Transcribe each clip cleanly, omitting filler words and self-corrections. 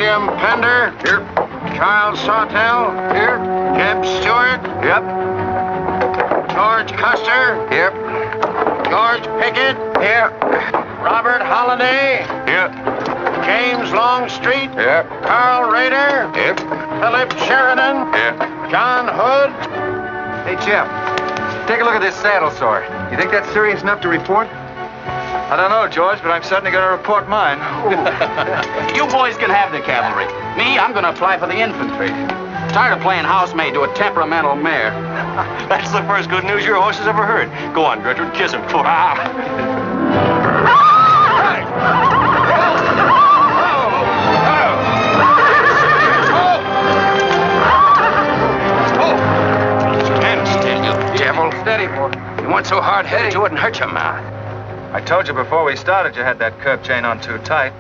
William Pender. Here. Charles Sawtell. Here. Jeb Stuart. Yep. George Custer. Here. George Pickett. Here. Robert Holliday. Here. James Longstreet. Here. Carl Rader. Here. Philip Sheridan. Here. John Hood. Hey, Jeb. Take a look at this saddle sore. You think that's serious enough to report? I don't know, George, but I'm certainly going to report mine. You boys can have the cavalry. Me, I'm going to apply for the infantry. Tired of playing housemaid to a temperamental mare. That's the first good news your horse has ever heard. Go on, Gertrude, kiss him. Stand still, you devil. Steady, boy. You weren't so hard-headed, you wouldn't hurt your mouth. I told you before we started you had that curb chain on too tight.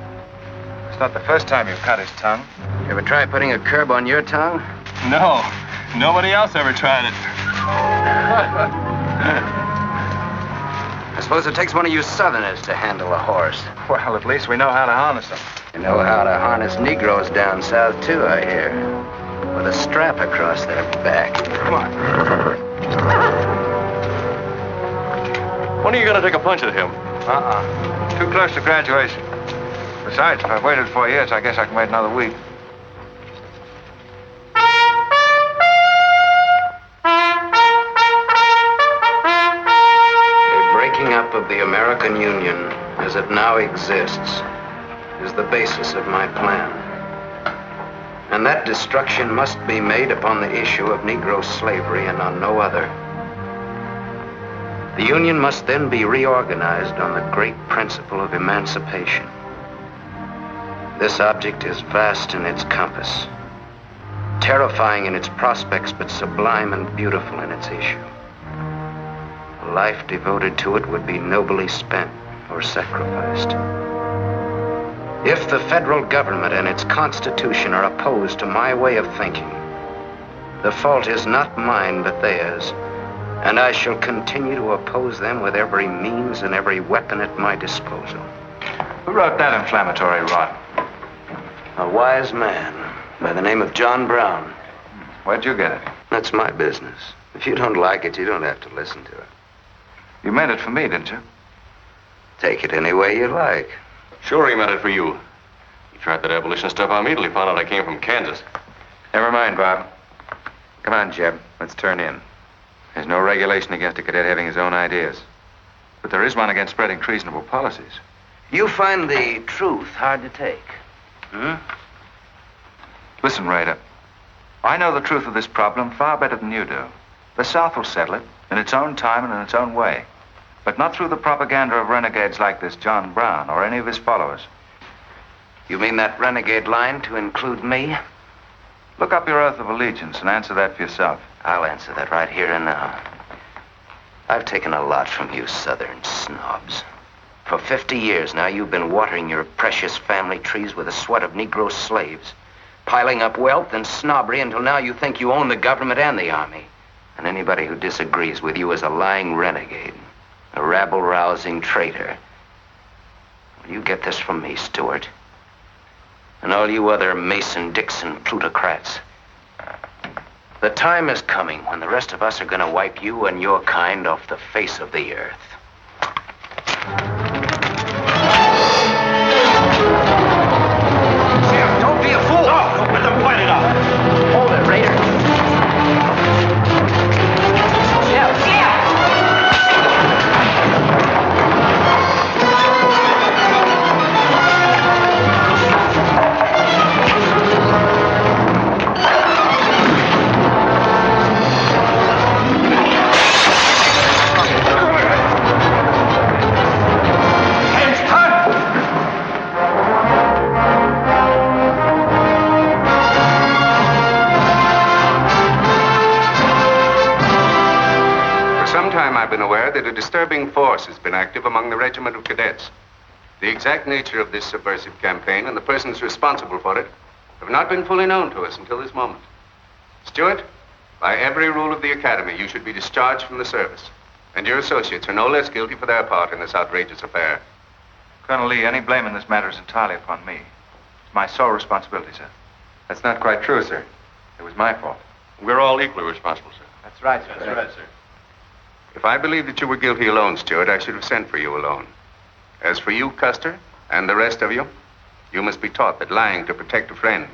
It's not the first time you've cut his tongue. You ever try putting a curb on your tongue? No, nobody else ever tried it. I suppose it takes one of you Southerners to handle a horse. Well, at least we know how to harness them. You know how to harness Negroes down south, too, I hear. With a strap across their back. Come on. When are you going to take a punch at him? Too close to graduation. Besides, if I've waited 4 years, I guess I can wait another week. The breaking up of the American Union, as it now exists, is the basis of my plan. And that destruction must be made upon the issue of Negro slavery and on no other. The Union must then be reorganized on the great principle of emancipation. This object is vast in its compass, terrifying in its prospects, but sublime and beautiful in its issue. A life devoted to it would be nobly spent or sacrificed. If the federal government and its constitution are opposed to my way of thinking, the fault is not mine but theirs, and I shall continue to oppose them with every means and every weapon at my disposal. Who wrote that inflammatory rot? A wise man by the name of John Brown. Where'd you get it? That's my business. If you don't like it, you don't have to listen to it. You meant it for me, didn't you? Take it any way you like. Sure he meant it for you. He tried that abolition stuff on me till he found out I came from Kansas. Never mind, Bob. Come on, Jeb. Let's turn in. There's no regulation against a cadet having his own ideas. But there is one against spreading treasonable policies. You find the truth hard to take, hmm? Listen, Rader. I know the truth of this problem far better than you do. The South will settle it in its own time and in its own way. But not through the propaganda of renegades like this John Brown or any of his followers. You mean that renegade line to include me? Look up your oath of allegiance and answer that for yourself. I'll answer that right here and now. I've taken a lot from you Southern snobs. For 50 years now, you've been watering your precious family trees with the sweat of Negro slaves, piling up wealth and snobbery until now you think you own the government and the army. And anybody who disagrees with you is a lying renegade, a rabble-rousing traitor. Well, you get this from me, Stuart. And all you other Mason-Dixon plutocrats. The time is coming when the rest of us are going to wipe you and your kind off the face of the earth. Jim, don't be a fool! No, don't let them point it out! Hold it, Rader. I've been aware that a disturbing force has been active among the regiment of cadets. The exact nature of this subversive campaign and the persons responsible for it have not been fully known to us until this moment. Stuart, by every rule of the academy, you should be discharged from the service. And your associates are no less guilty for their part in this outrageous affair. Colonel Lee, any blame in this matter is entirely upon me. my sole responsibility, sir. That's not quite true, sir. It was my fault. We're all equally responsible, sir. That's right, sir. That's right, sir. If I believed that you were guilty alone, Stuart, I should have sent for you alone. As for you, Custer, and the rest of you, you must be taught that lying to protect a friend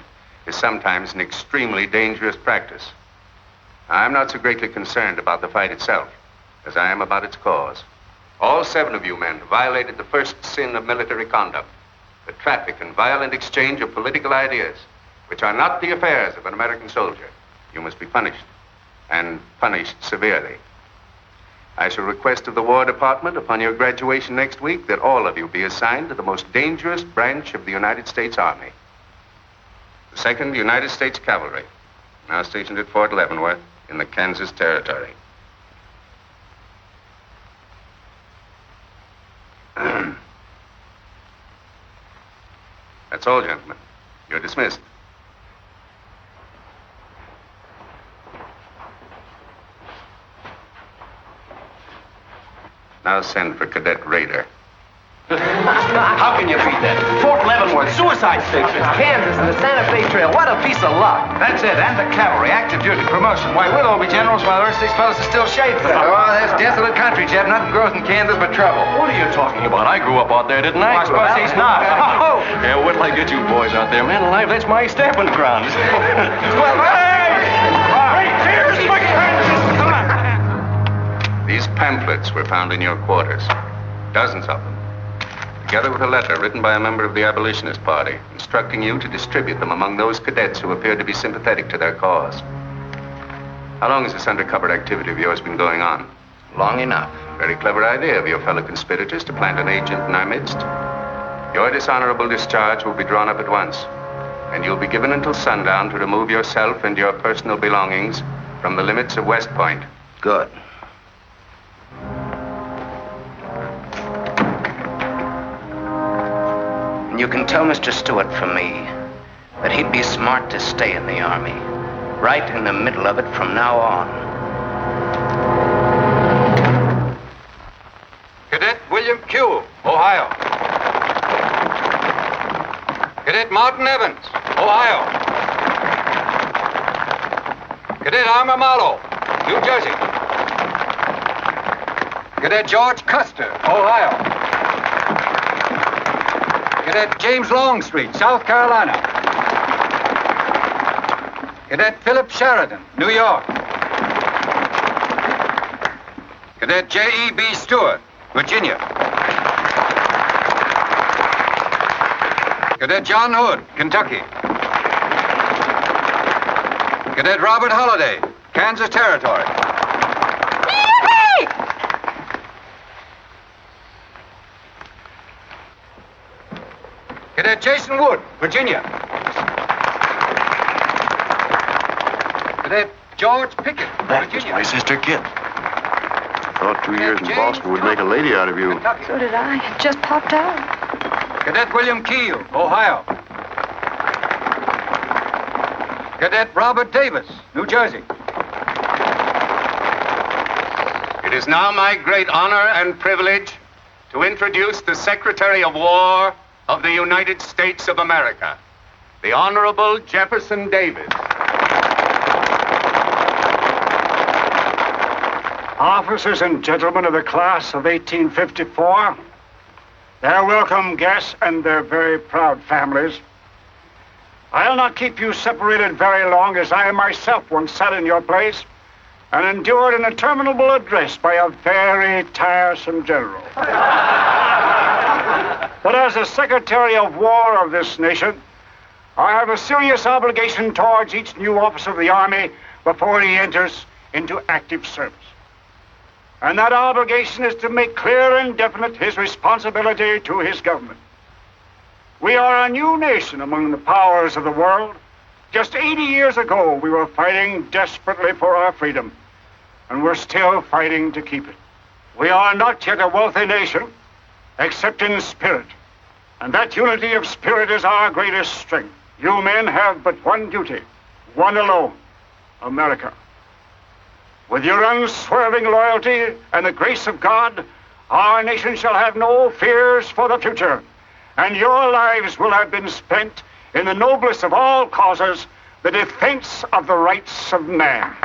is sometimes an extremely dangerous practice. I'm not so greatly concerned about the fight itself as I am about its cause. All 7 of you men violated the first sin of military conduct, the traffic and violent exchange of political ideas, which are not the affairs of an American soldier. You must be punished, and punished severely. I shall request of the War Department upon your graduation next week that all of you be assigned to the most dangerous branch of the United States Army. The 2nd United States Cavalry, now stationed at Fort Leavenworth in the Kansas Territory. That's all, gentlemen. You're dismissed. Now send for Cadet Rader. How can you beat that? Fort Leavenworth, suicide station, Kansas, and the Santa Fe Trail. What a piece of luck. That's it, and the cavalry, active duty, promotion. Why, we'll all be generals while the rest of these fellows are still shade for that. Oh, that's desolate country, Jeb. Nothing grows in Kansas but trouble. What are you talking about? I grew up out there, didn't I? Well, I suppose he's not. Oh, yeah, wait till I get you boys out there. Man alive, that's my stamping ground. Well, hey! Cheers, my friends! Come on! These pamphlets were found in your quarters. Dozens of them. Together with a letter written by a member of the abolitionist party, instructing you to distribute them among those cadets who appeared to be sympathetic to their cause. How long has this undercover activity of yours been going on? Long enough. Very clever idea of your fellow conspirators to plant an agent in our midst. Your dishonorable discharge will be drawn up at once, and you'll be given until sundown to remove yourself and your personal belongings from the limits of West Point. Good. You can tell Mr. Stuart from me that he'd be smart to stay in the Army, right in the middle of it from now on. Cadet William Q., Ohio. Cadet Martin Evans, Ohio. Cadet Armour Mallow, New Jersey. Cadet George Custer, Ohio. Cadet James Longstreet, South Carolina. Cadet Philip Sheridan, New York. Cadet J.E.B. Stewart, Virginia. Cadet John Hood, Kentucky. Cadet Robert Holliday, Kansas Territory. Cadet Jason Wood, Virginia. Cadet George Pickett, Virginia. My sister Kit. Thought 2 years in Boston would make a lady out of you. So did I. It just popped out. Cadet William Keel, Ohio. Cadet Robert Davis, New Jersey. It is now my great honor and privilege to introduce the Secretary of War of the United States of America, the Honorable Jefferson Davis. Officers and gentlemen of the class of 1854, their welcome guests and their very proud families, I'll not keep you separated very long, as I myself once sat in your place and endured an interminable address by a very tiresome general. But as the Secretary of War of this nation, I have a serious obligation towards each new officer of the Army before he enters into active service. And that obligation is to make clear and definite his responsibility to his government. We are a new nation among the powers of the world. Just 80 years ago, we were fighting desperately for our freedom, and we're still fighting to keep it. We are not yet a wealthy nation, except in spirit. And that unity of spirit is our greatest strength. You men have but one duty, one alone, America. With your unswerving loyalty and the grace of God, our nation shall have no fears for the future, and your lives will have been spent in the noblest of all causes, the defense of the rights of man.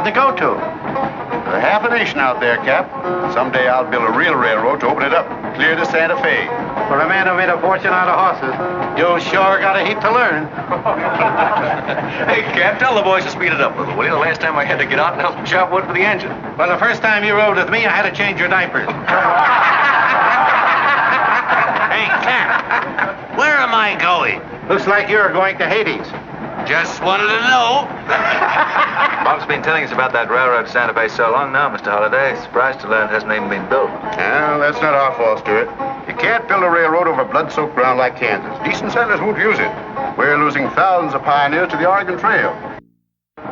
To go to. There's half a nation out there, Cap. Someday I'll build a real railroad to open it up, clear to Santa Fe. For a man who made a fortune out of horses, you sure got a heap to learn. Hey, Cap, tell the boys to speed it up a little, will you? The last time I had to get out and help them chop wood for the engine. Well, the first time you rode with me, I had to change your diapers. Hey, Cap, where am I going? Looks like you're going to Hades. Just wanted to know. Bob's been telling us about that railroad to Santa Fe so long now, Mr. Holliday. Surprised to learn it hasn't even been built. Well, that's not our fault, Stuart. You can't build a railroad over blood-soaked ground like Kansas. Decent settlers won't use it. We're losing thousands of pioneers to the Oregon Trail.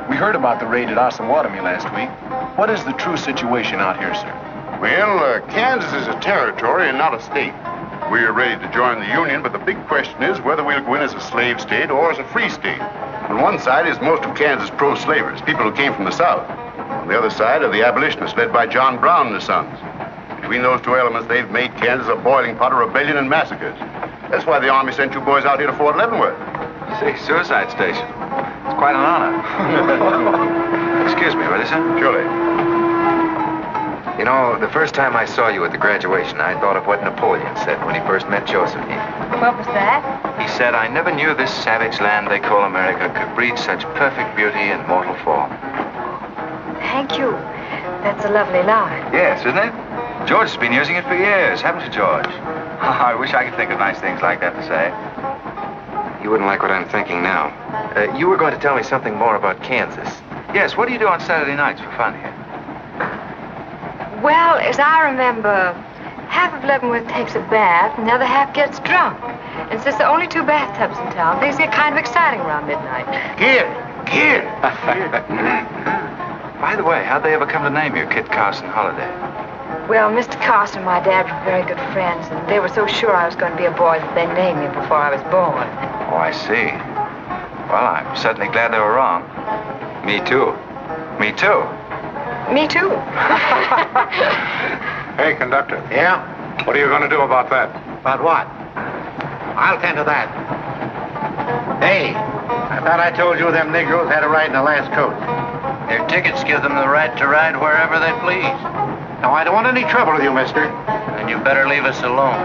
We heard about the raid at Osawatomie last week. What is the true situation out here, sir? Well, Kansas is a territory and not a state. We're ready to join the Union, but the big question is whether we'll go in as a slave state or as a free state. On one side is most of Kansas pro-slavers, people who came from the South. On the other side are the abolitionists, led by John Brown and his sons. Between those two elements, they've made Kansas a boiling pot of rebellion and massacres. That's why the Army sent you boys out here to Fort Leavenworth. See, suicide station. It's quite an honor. Excuse me, will you, sir? Surely. You know, the first time I saw you at the graduation, I thought of what Napoleon said when he first met Josephine. What was that? He said, I never knew this savage land they call America could breed such perfect beauty in mortal form. Thank you. That's a lovely line. Yes, isn't it? George has been using it for years, haven't you, George? I wish I could think of nice things like that to say. You wouldn't like what I'm thinking now. You were going to tell me something more about Kansas. Yes, what do you do on Saturday nights for fun here? Well, as I remember, half of Leavenworth takes a bath and the other half gets drunk. And since there are only 2 bathtubs in town, things get kind of exciting around midnight. Here! By the way, how'd they ever come to name you Kit Carson Holliday? Well, Mr. Carson and my dad were very good friends, and they were so sure I was going to be a boy that they named me before I was born. Oh, I see. Well, I'm certainly glad they were wrong. Me too. Me too. Me too. Hey, conductor. Yeah? What are you going to do about that? About what? I'll tend to that. Hey, I thought I told you them Negroes had a right in the last coat. Their tickets give them the right to ride wherever they please. Now, I don't want any trouble with you, mister. And you better leave us alone.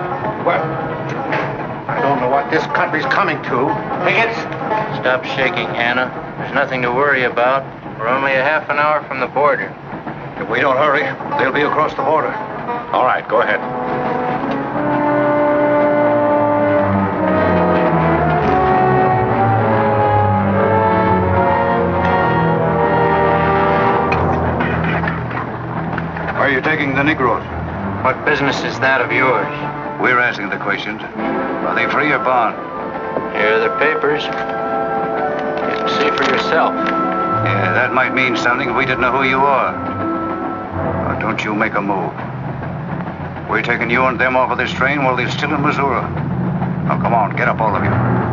Well, I don't know what this country's coming to. Tickets? Stop shaking, Hannah. There's nothing to worry about. We're only a half an hour from the border. If we don't hurry, they'll be across the border. All right, go ahead. Where are you taking the Negroes? What business is that of yours? We're asking the questions. Are they free or bond? Here are the papers. You can see for yourself. Yeah, that might mean something if we didn't know who you are. I'll Don't you make a move. We're taking you and them off of this train while they're still in Missouri. Now, come on, get up, all of you.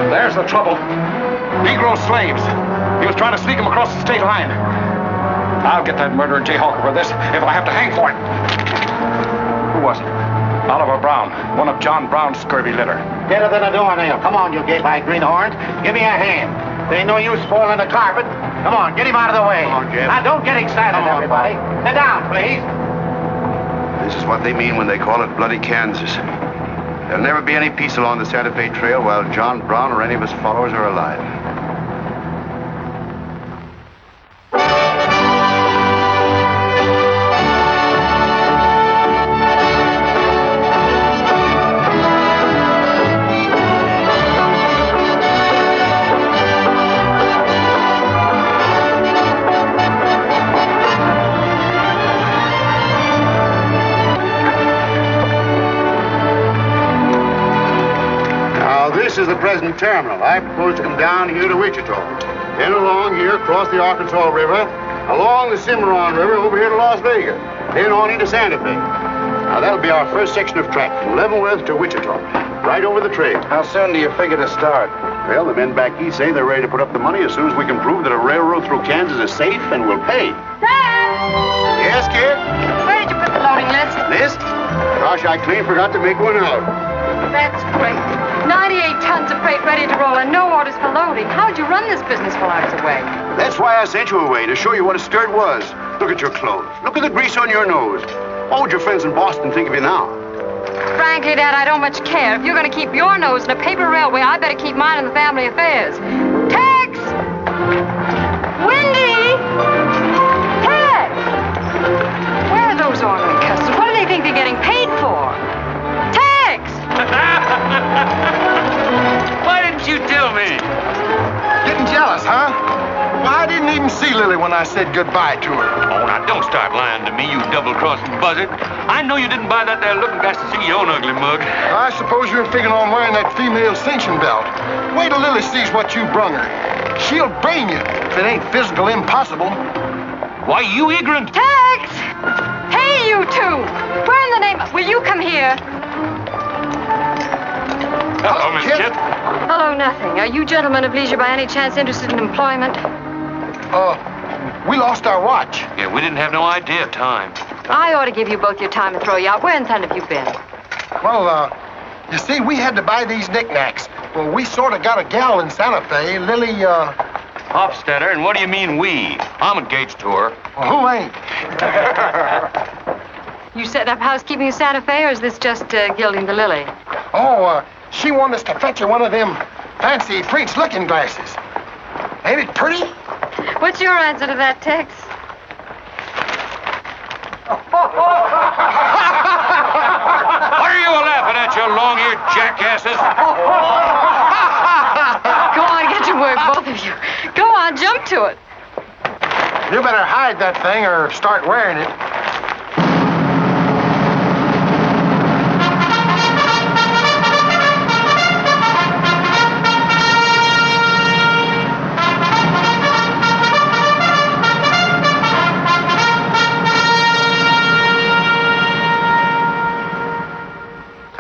There's the trouble. Negro slaves. He was trying to sneak them across the state line. I'll get that murdering jayhawker for this if I have to hang for it. Who was it? Oliver Brown, one of John Brown's scurvy litter. Get her to the doornail. Come on, you gate-eyed greenhorns. Give me a hand. There ain't no use spoiling the carpet. Come on, get him out of the way. Come on, Jeb. Now, don't get excited, everybody. Sit down, please. This is what they mean when they call it bloody Kansas. There'll never be any peace along the Santa Fe Trail while John Brown or any of his followers are alive. This is the present terminal. I propose to come down here to Wichita, then along here across the Arkansas River, along the Cimarron River over here to Las Vegas, then on into Santa Fe. Now that'll be our first section of track from Leavenworth to Wichita, right over the trail. How soon do you figure to start? Well, the men back east say they're ready to put up the money as soon as we can prove that a railroad through Kansas is safe and will pay. Dad! Yes, kid? Where did you put the loading list? List? Gosh, I clean forgot to make one out. That's great. 98 tons of freight ready to roll and no orders for loading. How'd you run this business while I was away? That's why I sent you away, to show you what a skirt was. Look at your clothes. Look at the grease on your nose. What would your friends in Boston think of you now? Frankly, Dad, I don't much care. If you're going to keep your nose in a paper railway, I better keep mine in the family affairs. Tex! Wendy! Tex! Where are those ornery customers? What do they think they're getting paid for? Tex! Why didn't you tell me? Getting jealous, huh? Well, I didn't even see Lily when I said goodbye to her. Oh, now don't start lying to me, you double-crossing buzzard. I know you didn't buy that there looking glass to see your own ugly mug. I suppose you're figuring on wearing that female cinching belt. Wait till Lily sees what you brung her. She'll brain you if it ain't physical impossible. Why, you ignorant. Tex! Hey, you two! Where in the name of... Will you come here? Hello, Miss Kip. Hello, nothing. Are you gentlemen of leisure by any chance interested in employment? We lost our watch. Yeah, we didn't have no idea of time. I ought to give you both your time and throw you out. Where in town have you been? Well, you see, we had to buy these knickknacks. Well, we sort of got a gal in Santa Fe, Lily, Hofstadter, and what do you mean we? I'm engaged to her. Well, who ain't? You setting up housekeeping in Santa Fe, or is this just gilding the lily? She wanted us to fetch her one of them fancy French looking glasses. Ain't it pretty? What's your answer to that, Tex? What are you laughing at, you long-eared jackasses? Go on, get to work, both of you. Go on, jump to it. You better hide that thing or start wearing it.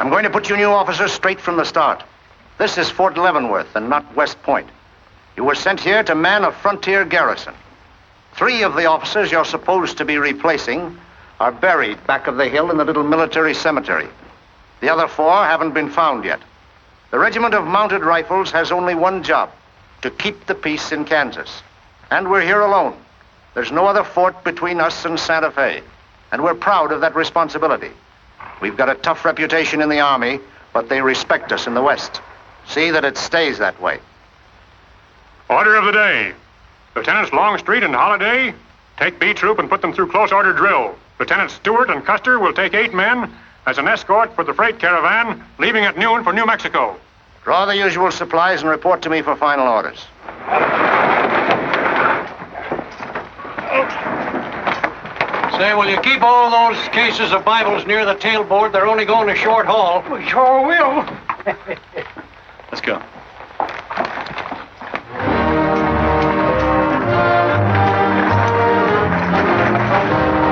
I'm going to put you new officers straight from the start. This is Fort Leavenworth and not West Point. You were sent here to man a frontier garrison. 3 of the officers you're supposed to be replacing are buried back of the hill in the little military cemetery. The other 4 haven't been found yet. The Regiment of Mounted Rifles has only one job, to keep the peace in Kansas. And we're here alone. There's no other fort between us and Santa Fe, and we're proud of that responsibility. We've got a tough reputation in the Army, but they respect us in the West. See that it stays that way. Order of the day. Lieutenants Longstreet and Holliday, take B Troop and put them through close order drill. Lieutenant Stuart and Custer will take 8 men as an escort for the freight caravan leaving at noon for New Mexico. Draw the usual supplies and report to me for final orders. Say, will you keep all those cases of Bibles near the tailboard? They're only going a short haul. We sure will. Let's go.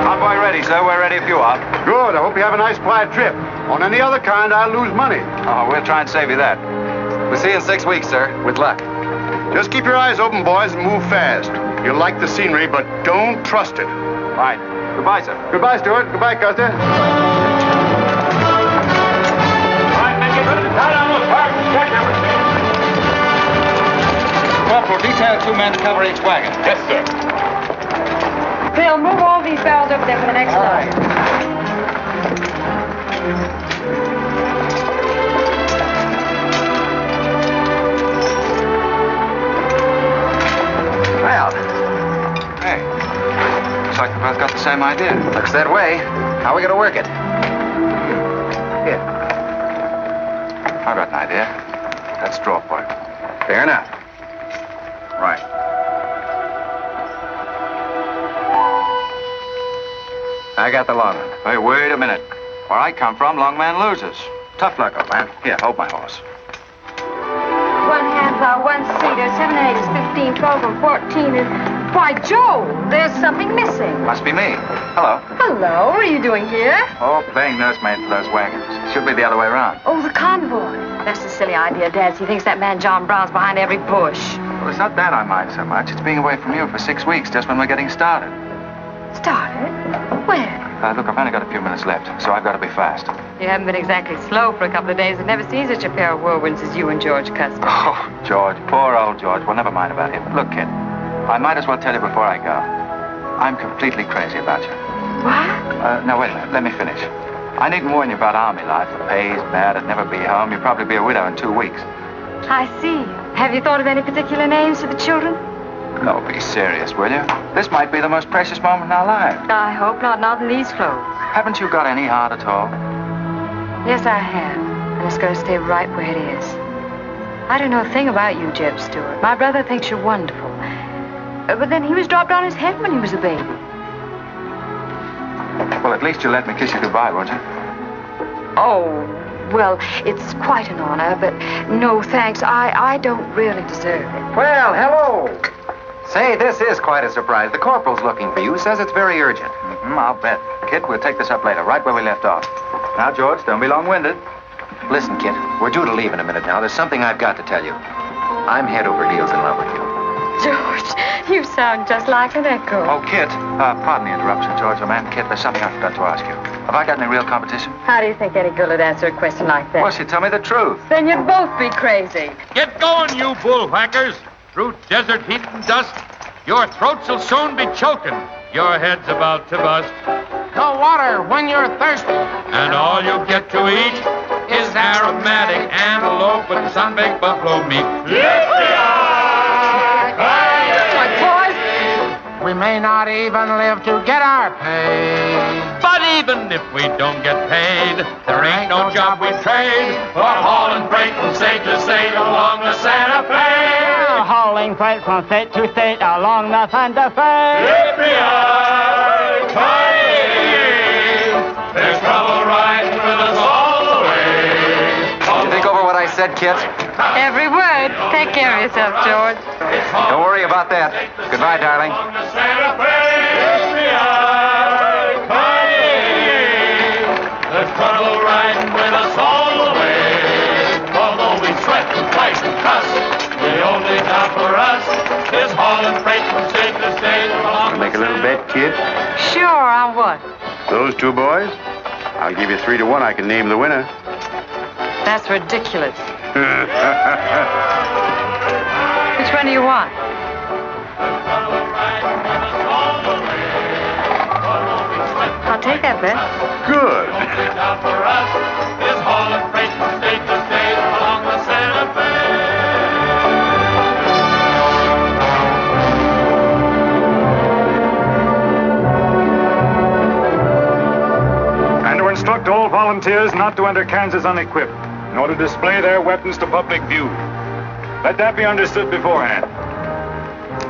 Convoy ready, sir. We're ready if you are. Good. I hope you have a nice, quiet trip. On any other kind, I'll lose money. Oh, we'll try and save you that. We'll see you in 6 weeks, sir. With luck. Just keep your eyes open, boys, and move fast. You'll like the scenery, but don't trust it. Right. Goodbye, sir. Goodbye, Stuart. Goodbye, Custer. All right, men, get ready to tie down those fires and check everything. Corporal, detail 2 men to cover each wagon. Yes, sir. Bill, move all these barrels over there for the next load. Well. Hey. Looks like we both got the same idea. Looks that way. How are we going to work it? Here. I've got an idea. Let's draw for it. Fair enough. Right. I got the long one. Hey, wait a minute. Where I come from, long man loses. Tough luck, old man. Here, hold my horse. 1 half hour, 1 seater, 7 and 8 is 15, 12 and 14 is... Why, Joe, there's something missing. Must be me. Hello. Hello, what are you doing here? Oh, playing nursemaid for those wagons. Should be the other way around. Oh, the convoy. That's a silly idea, Dad. He thinks that man John Brown's behind every bush. Well, it's not that I mind so much. It's being away from you for 6 weeks, just when we're getting started. Started? Where? Look, I've only got a few minutes left, so I've got to be fast. You haven't been exactly slow for a couple of days. I've never seen such a pair of whirlwinds as you and George Custer. Oh, George. Poor old George. Well, never mind about him. Look, kid, I might as well tell you before I go. I'm completely crazy about you. What? Now, wait a minute. Let me finish. I needn't warn you about army life. The pay's bad. I'd never be home. You'd probably be a widow in 2 weeks. I see. Have you thought of any particular names for the children? No, be serious, will you? This might be the most precious moment in our lives. I hope not in these clothes. Haven't you got any heart at all? Yes, I have. And it's going to stay right where it is. I don't know a thing about you, Jeb Stuart. My brother thinks you're wonderful. But then he was dropped on his head when he was a baby. Well, at least you'll let me kiss you goodbye, won't you? Oh, well, it's quite an honor, but no thanks. I don't really deserve it. Well, hello. Say, this is quite a surprise. The corporal's looking for you. Says it's very urgent. I'll bet. Kit, we'll take this up later, right where we left off. Now, George, don't be long-winded. Listen, Kit, we're due to leave in a minute now. There's something I've got to tell you. I'm head over heels in love with you. George, you sound just like an echo. Oh, Kit, pardon the interruption, George, old man. Kit, there's something I forgot to ask you. Have I got any real competition? How do you think any girl would answer a question like that? Well, she'd tell me the truth. Then you'd both be crazy. Get going, you bullwhackers. Through desert heat and dust, your throats will soon be choking. Your head's about to bust. No water when you're thirsty. And all you get to eat is aromatic antelope with sun-baked buffalo meat. We may not even live to get our pay. But even if we don't get paid, there ain't no job we trade for hauling freight from state to state along the Santa Fe. Hauling freight from state to state along the Santa Fe. There's trouble riding with us all the way. Did you think over what I said, Kit? Every word. Take care of yourself, George. Don't worry about that. Goodbye, darling. There's trouble riding with us all the way. Although we sweat and fight and cuss, the only job for us is hauling freight from state to state along. Make a little bet, Kid? Sure, on what? Those 2 boys? I'll give you 3 to 1. I can name the winner. That's ridiculous. Which one do you want? I'll take that bet. Good. Job for us is hauling freight from state to state along the Santa Fe. volunteers not to enter Kansas unequipped, nor to display their weapons to public view. Let that be understood beforehand.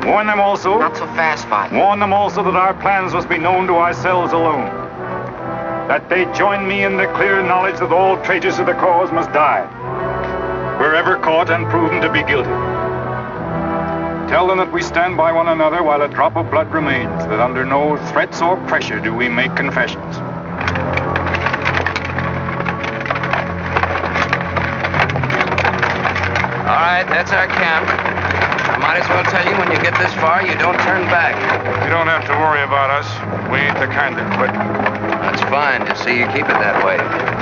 Warn them also... Not so fast, Father. Warn them also that our plans must be known to ourselves alone. That they join me in the clear knowledge that all traitors to the cause must die, wherever caught and proven to be guilty. Tell them that we stand by one another while a drop of blood remains, that under no threats or pressure do we make confessions. All right, that's our camp. I might as well tell you, when you get this far, you don't turn back. You don't have to worry about us. We ain't the kind that quit. That's fine. Just see you keep it that way.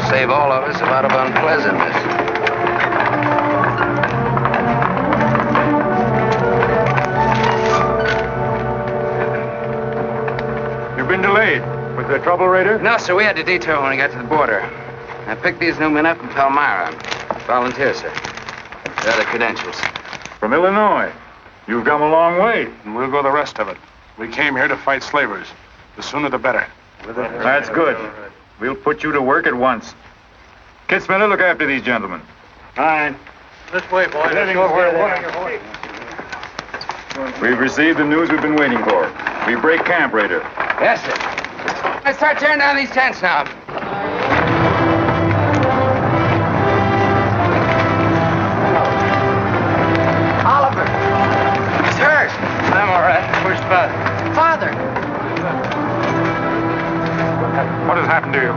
Save all of us a lot of unpleasantness. You've been delayed. Was there trouble, Rader? No, sir. We had to detour when we got to the border. I picked these new men up in Palmyra. Volunteer, sir. There are the credentials. From Illinois. You've come a long way. And we'll go the rest of it. We came here to fight slavers. The sooner the better. That's good. We'll put you to work at once. Kid Spinner, look after these gentlemen. Fine. This way, boys. We've received the news we've been waiting for. We break camp, Rader. Yes, sir. Let's start tearing down these tents now. Oliver. He's hurt. I'm all right. Where's Father? What has happened to you?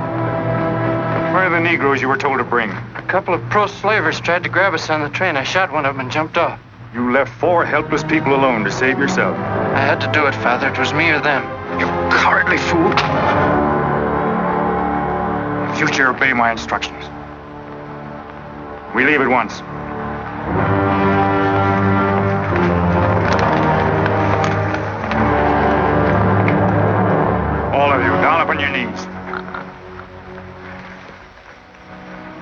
Where are the Negroes you were told to bring? A couple of pro-slavers tried to grab us on the train. I shot one of them and jumped off. You left 4 helpless people alone to save yourself. I had to do it, Father. It was me or them. You cowardly fool. In future, obey my instructions. We leave at once. All of you, down upon your knees.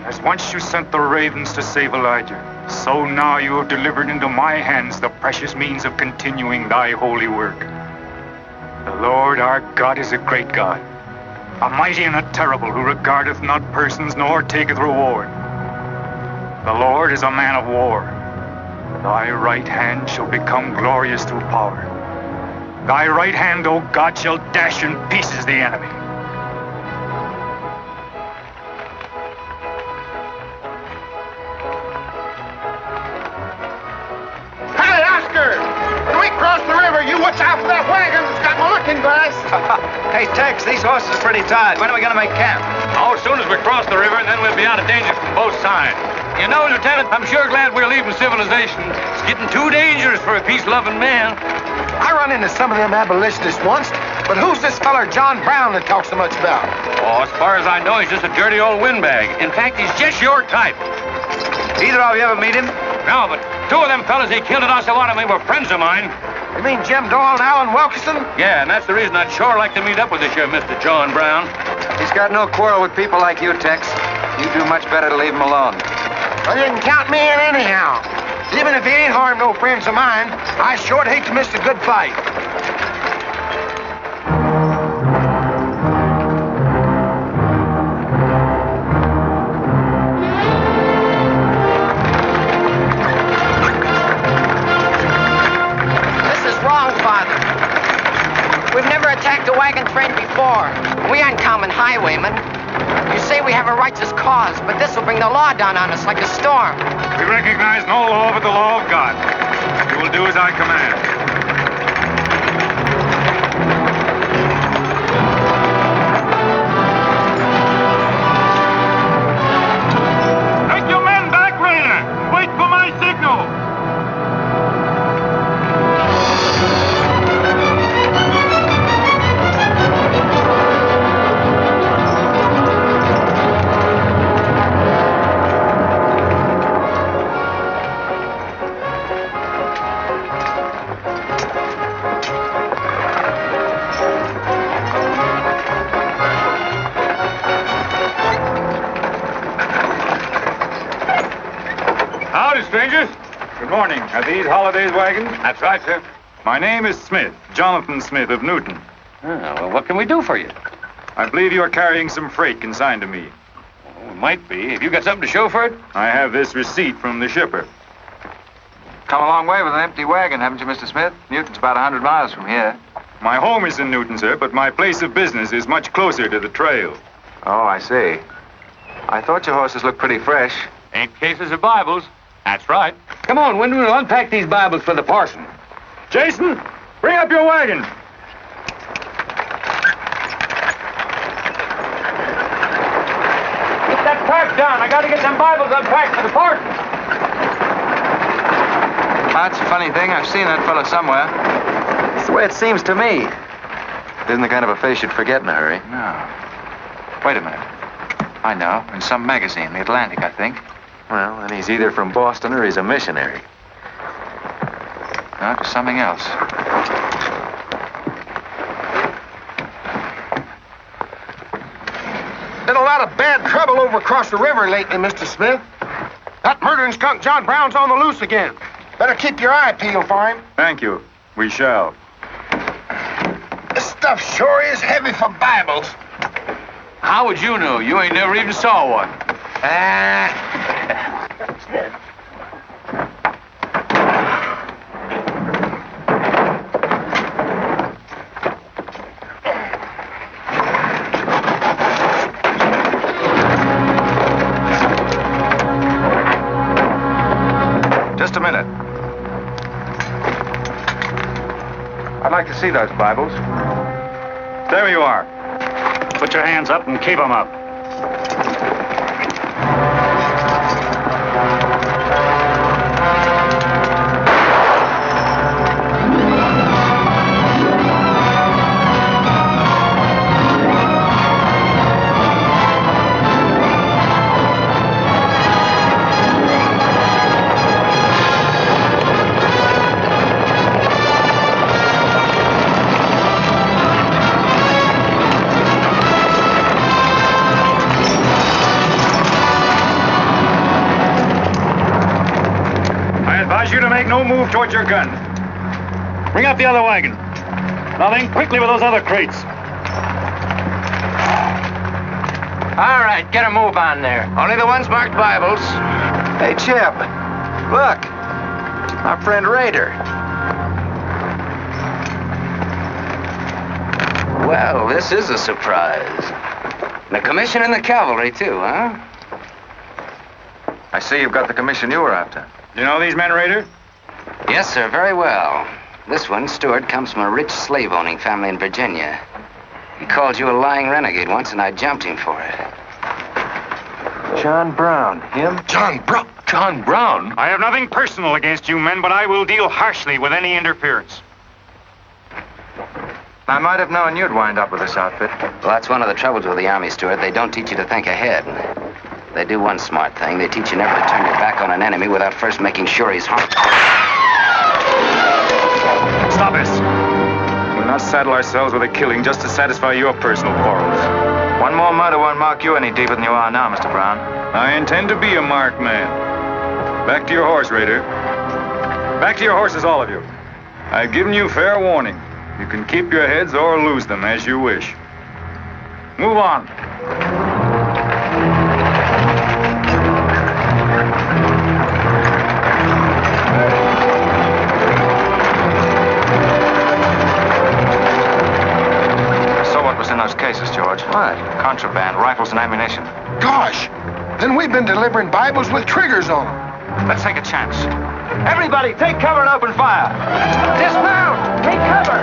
As once you sent the ravens to save Elijah, so now you have delivered into my hands the precious means of continuing thy holy work. The Lord our God is a great God, a mighty and a terrible, who regardeth not persons nor taketh reward. The Lord is a man of war. Thy right hand shall become glorious through power. Thy right hand, O God, shall dash in pieces the enemy. When we cross the river, you watch out for that wagon that's got my looking glass. Hey, Tex, these horses are pretty tired. When are we going to make camp? Oh, as soon as we cross the river, and then we'll be out of danger from both sides. You know, Lieutenant, I'm sure glad we're leaving civilization. It's getting too dangerous for a peace-loving man. I run into some of them abolitionists once, but who's this feller John Brown that talks so much about? Oh, as far as I know, he's just a dirty old windbag. In fact, he's just your type. Either of you ever meet him? No, but 2 of them fellas he killed at Osawatomie were friends of mine. You mean Jim Doyle and Alan Wilkinson? Yeah, and that's the reason I'd sure like to meet up with this here Mr. John Brown. He's got no quarrel with people like you, Tex. You do much better to leave him alone. Well, you can count me in anyhow. Even if he ain't harmed no friends of mine, I sure hate to miss a good fight. Attacked a wagon train before. We aren't common highwaymen. You say we have a righteous cause, but this will bring the law down on us like a storm. We recognize no law but the law of God. You will do as I command. Take your men back, Rader. Wait for my signal. Strangers. Good morning. Are these Holliday's wagons? That's right, sir. My name is Smith, Jonathan Smith of Newton. Well, what can we do for you? I believe you are carrying some freight consigned to me. Might be. Have you got something to show for it? I have this receipt from the shipper. Come a long way with an empty wagon, haven't you, Mr. Smith? Newton's about 100 miles from here. My home is in Newton, sir, but my place of business is much closer to the trail. Oh, I see. I thought your horses looked pretty fresh. Ain't cases of Bibles. That's right. Come on, Wyndham, we'll unpack these Bibles for the parson. Jason, bring up your wagon. Get that pack down. I gotta get them Bibles unpacked for the parson. That's a funny thing. I've seen that fellow somewhere. It's the way it seems to me. It isn't the kind of a face you'd forget in a hurry. No. Wait a minute. I know. In some magazine, The Atlantic, I think. Well, then he's either from Boston or he's a missionary. No, it's something else. Been a lot of bad trouble over across the river lately, Mr. Smith. That murdering skunk John Brown's on the loose again. Better keep your eye peeled for him. Thank you. We shall. This stuff sure is heavy for Bibles. How would you know? You ain't never even saw one. Just a minute. I'd like to see those Bibles. There you are. Put your hands up and keep them up. You to make no move towards your gun. Bring up the other wagon. Now then, quickly with those other crates. All right, get a move on there. Only the ones marked Bibles. Hey, Jeb. Look. Our friend Rader. Well, this is a surprise. And a commission in the cavalry, too, huh? I see you've got the commission you were after. You know these men, Rader? Yes, sir, very well. This one, Stuart, comes from a rich slave-owning family in Virginia. He called you a lying renegade once, and I jumped him for it. John Brown. Him? John Brown? John Brown? I have nothing personal against you men, but I will deal harshly with any interference. I might have known you'd wind up with this outfit. Well, that's one of the troubles with the Army, Stuart. They don't teach you to think ahead. They do one smart thing. They teach you never to turn your back on an enemy without first making sure he's harmed. Stop this. We'll not saddle ourselves with a killing just to satisfy your personal quarrels. One more murder won't mark you any deeper than you are now, Mr. Brown. I intend to be a marked man. Back to your horse, Rader. Back to your horses, all of you. I've given you fair warning. You can keep your heads or lose them as you wish. Move on. In those cases, George. What? Contraband, rifles, and ammunition. Gosh, then we've been delivering Bibles with triggers on them. Let's take a chance. Everybody, take cover and open fire. Dismount! Take cover!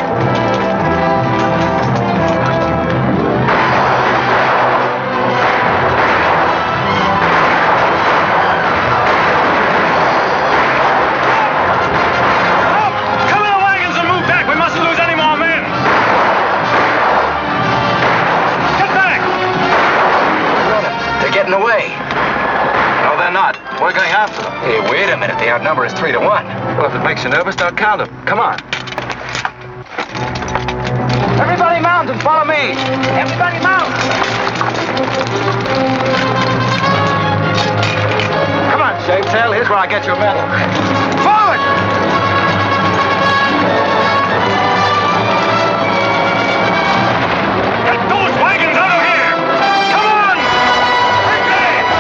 Getting away. No, they're not. We're going after them. Hey, wait a minute. The outnumber is 3-1. Well, if it makes you nervous, don't count them. Come on. Everybody mount and follow me. Everybody mount. Come on, Shavetail. Here's where I get your medal. Forward! Get those wagons out of here! Come on! Quickly!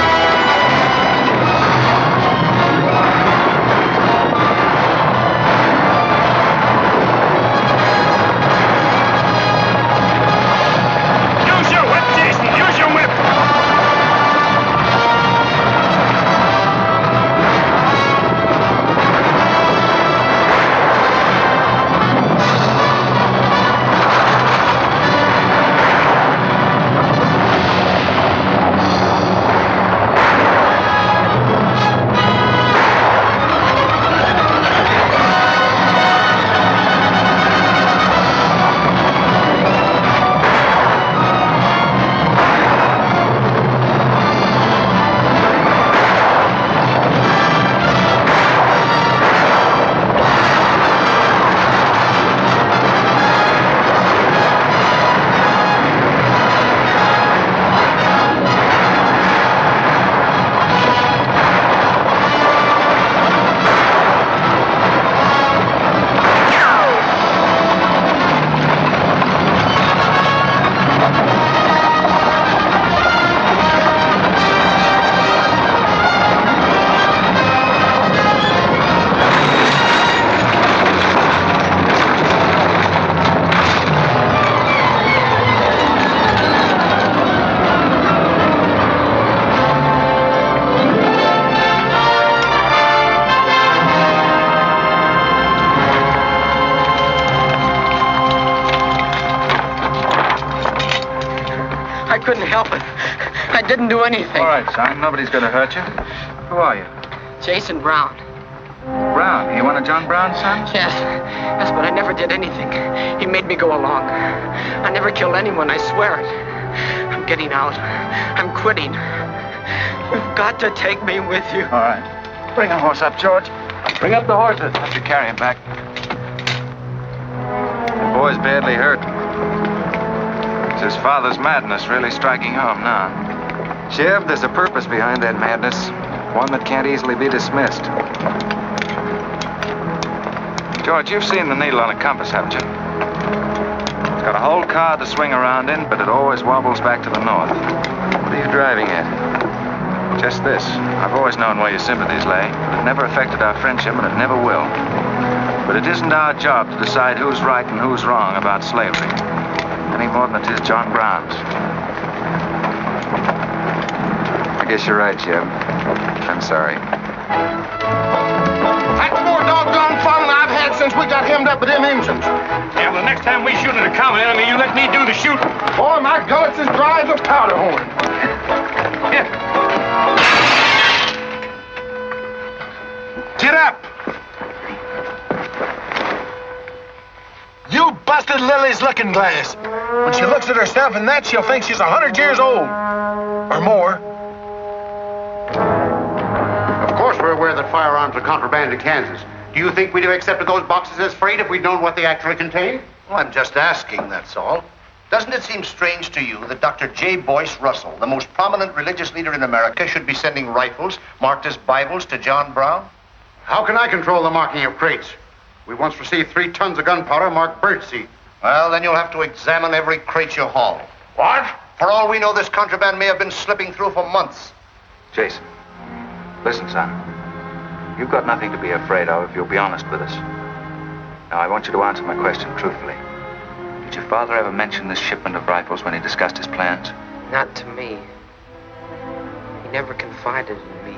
couldn't help it. I didn't do anything. All right, son. Nobody's going to hurt you. Who are you? Jason Brown. Brown. You one of John Brown's sons? Yes, but I never did anything. He made me go along. I never killed anyone, I swear it. I'm getting out. I'm quitting. You've got to take me with you. All right. Bring a horse up, George. Bring up the horses. Have to carry him back. The boy's badly hurt. It's his father's madness really striking home now. Jeb, there's a purpose behind that madness. One that can't easily be dismissed. George, you've seen the needle on a compass, haven't you? It's got a whole car to swing around in, but it always wobbles back to the north. What are you driving at? Just this. I've always known where your sympathies lay. It never affected our friendship, and it never will. But it isn't our job to decide who's right and who's wrong about slavery. Any more than it is John Brown's. I guess you're right, Jeb. I'm sorry. That's more doggone fun than I've had since we got hemmed up with them engines. Yeah, well, the next time we shoot at a common enemy, you let me do the shooting. Boy, my gullets as dry as a powder horn. Get up! You busted Lily's looking glass. When she looks at herself in that, she'll think she's 100 years old. Or more. Of course we're aware that firearms are contraband in Kansas. Do you think we'd have accepted those boxes as freight if we'd known what they actually contained? Well, I'm just asking, that's all. Doesn't it seem strange to you that Dr. J. Boyce Russell, the most prominent religious leader in America, should be sending rifles marked as Bibles to John Brown? How can I control the marking of crates? We once received 3 tons of gunpowder marked birdseed. Well, then you'll have to examine every crate you haul. What? For all we know, this contraband may have been slipping through for months. Jason, listen, son. You've got nothing to be afraid of if you'll be honest with us. Now, I want you to answer my question truthfully. Did your father ever mention this shipment of rifles when he discussed his plans? Not to me. He never confided in me.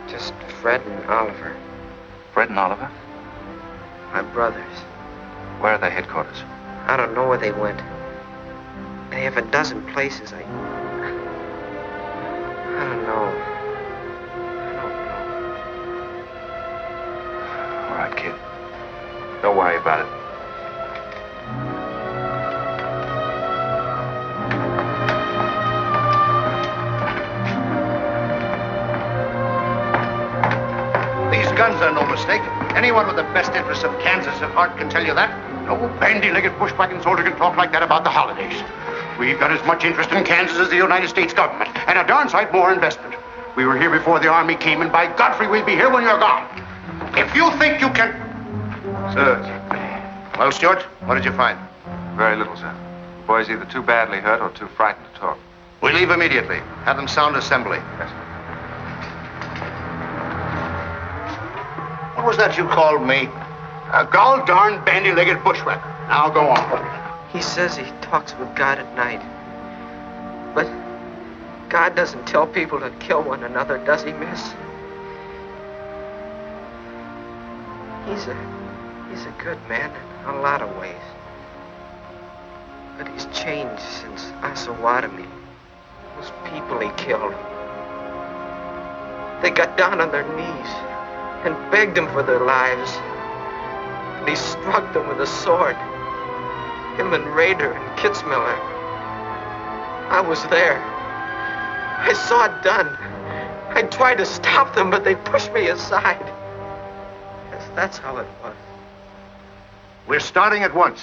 Just Fred and Oliver. Fred and Oliver? My brothers. Where are their headquarters? I don't know where they went. They have a dozen places. I don't know. All right, kid. Don't worry about it. These guns are no mistake. Anyone with the best interests of Kansas at heart can tell you that. No bandy-legged bushwhacking soldier can talk like that about the Hollidays. We've got as much interest in Kansas as the United States government, and a darn sight more investment. We were here before the Army came, and by Godfrey, we'll be here when you're gone. If you think you can... Sir. Well, Stuart, what did you find? Very little, sir. The boy's either too badly hurt or too frightened to talk. We leave immediately. Have them sound assembly. Yes, sir. What was that you called me? A gall-darn bandy-legged bushwhacker. Now go on. He says he talks with God at night. But God doesn't tell people to kill one another, does he, miss? He's a good man in a lot of ways. But he's changed since Osawatomie. Those people he killed. They got down on their knees and begged him for their lives. And he struck them with a sword. Him and Rader and Kitzmiller. I was there. I saw it done. I tried to stop them, but they pushed me aside. Yes, that's how it was. We're starting at once.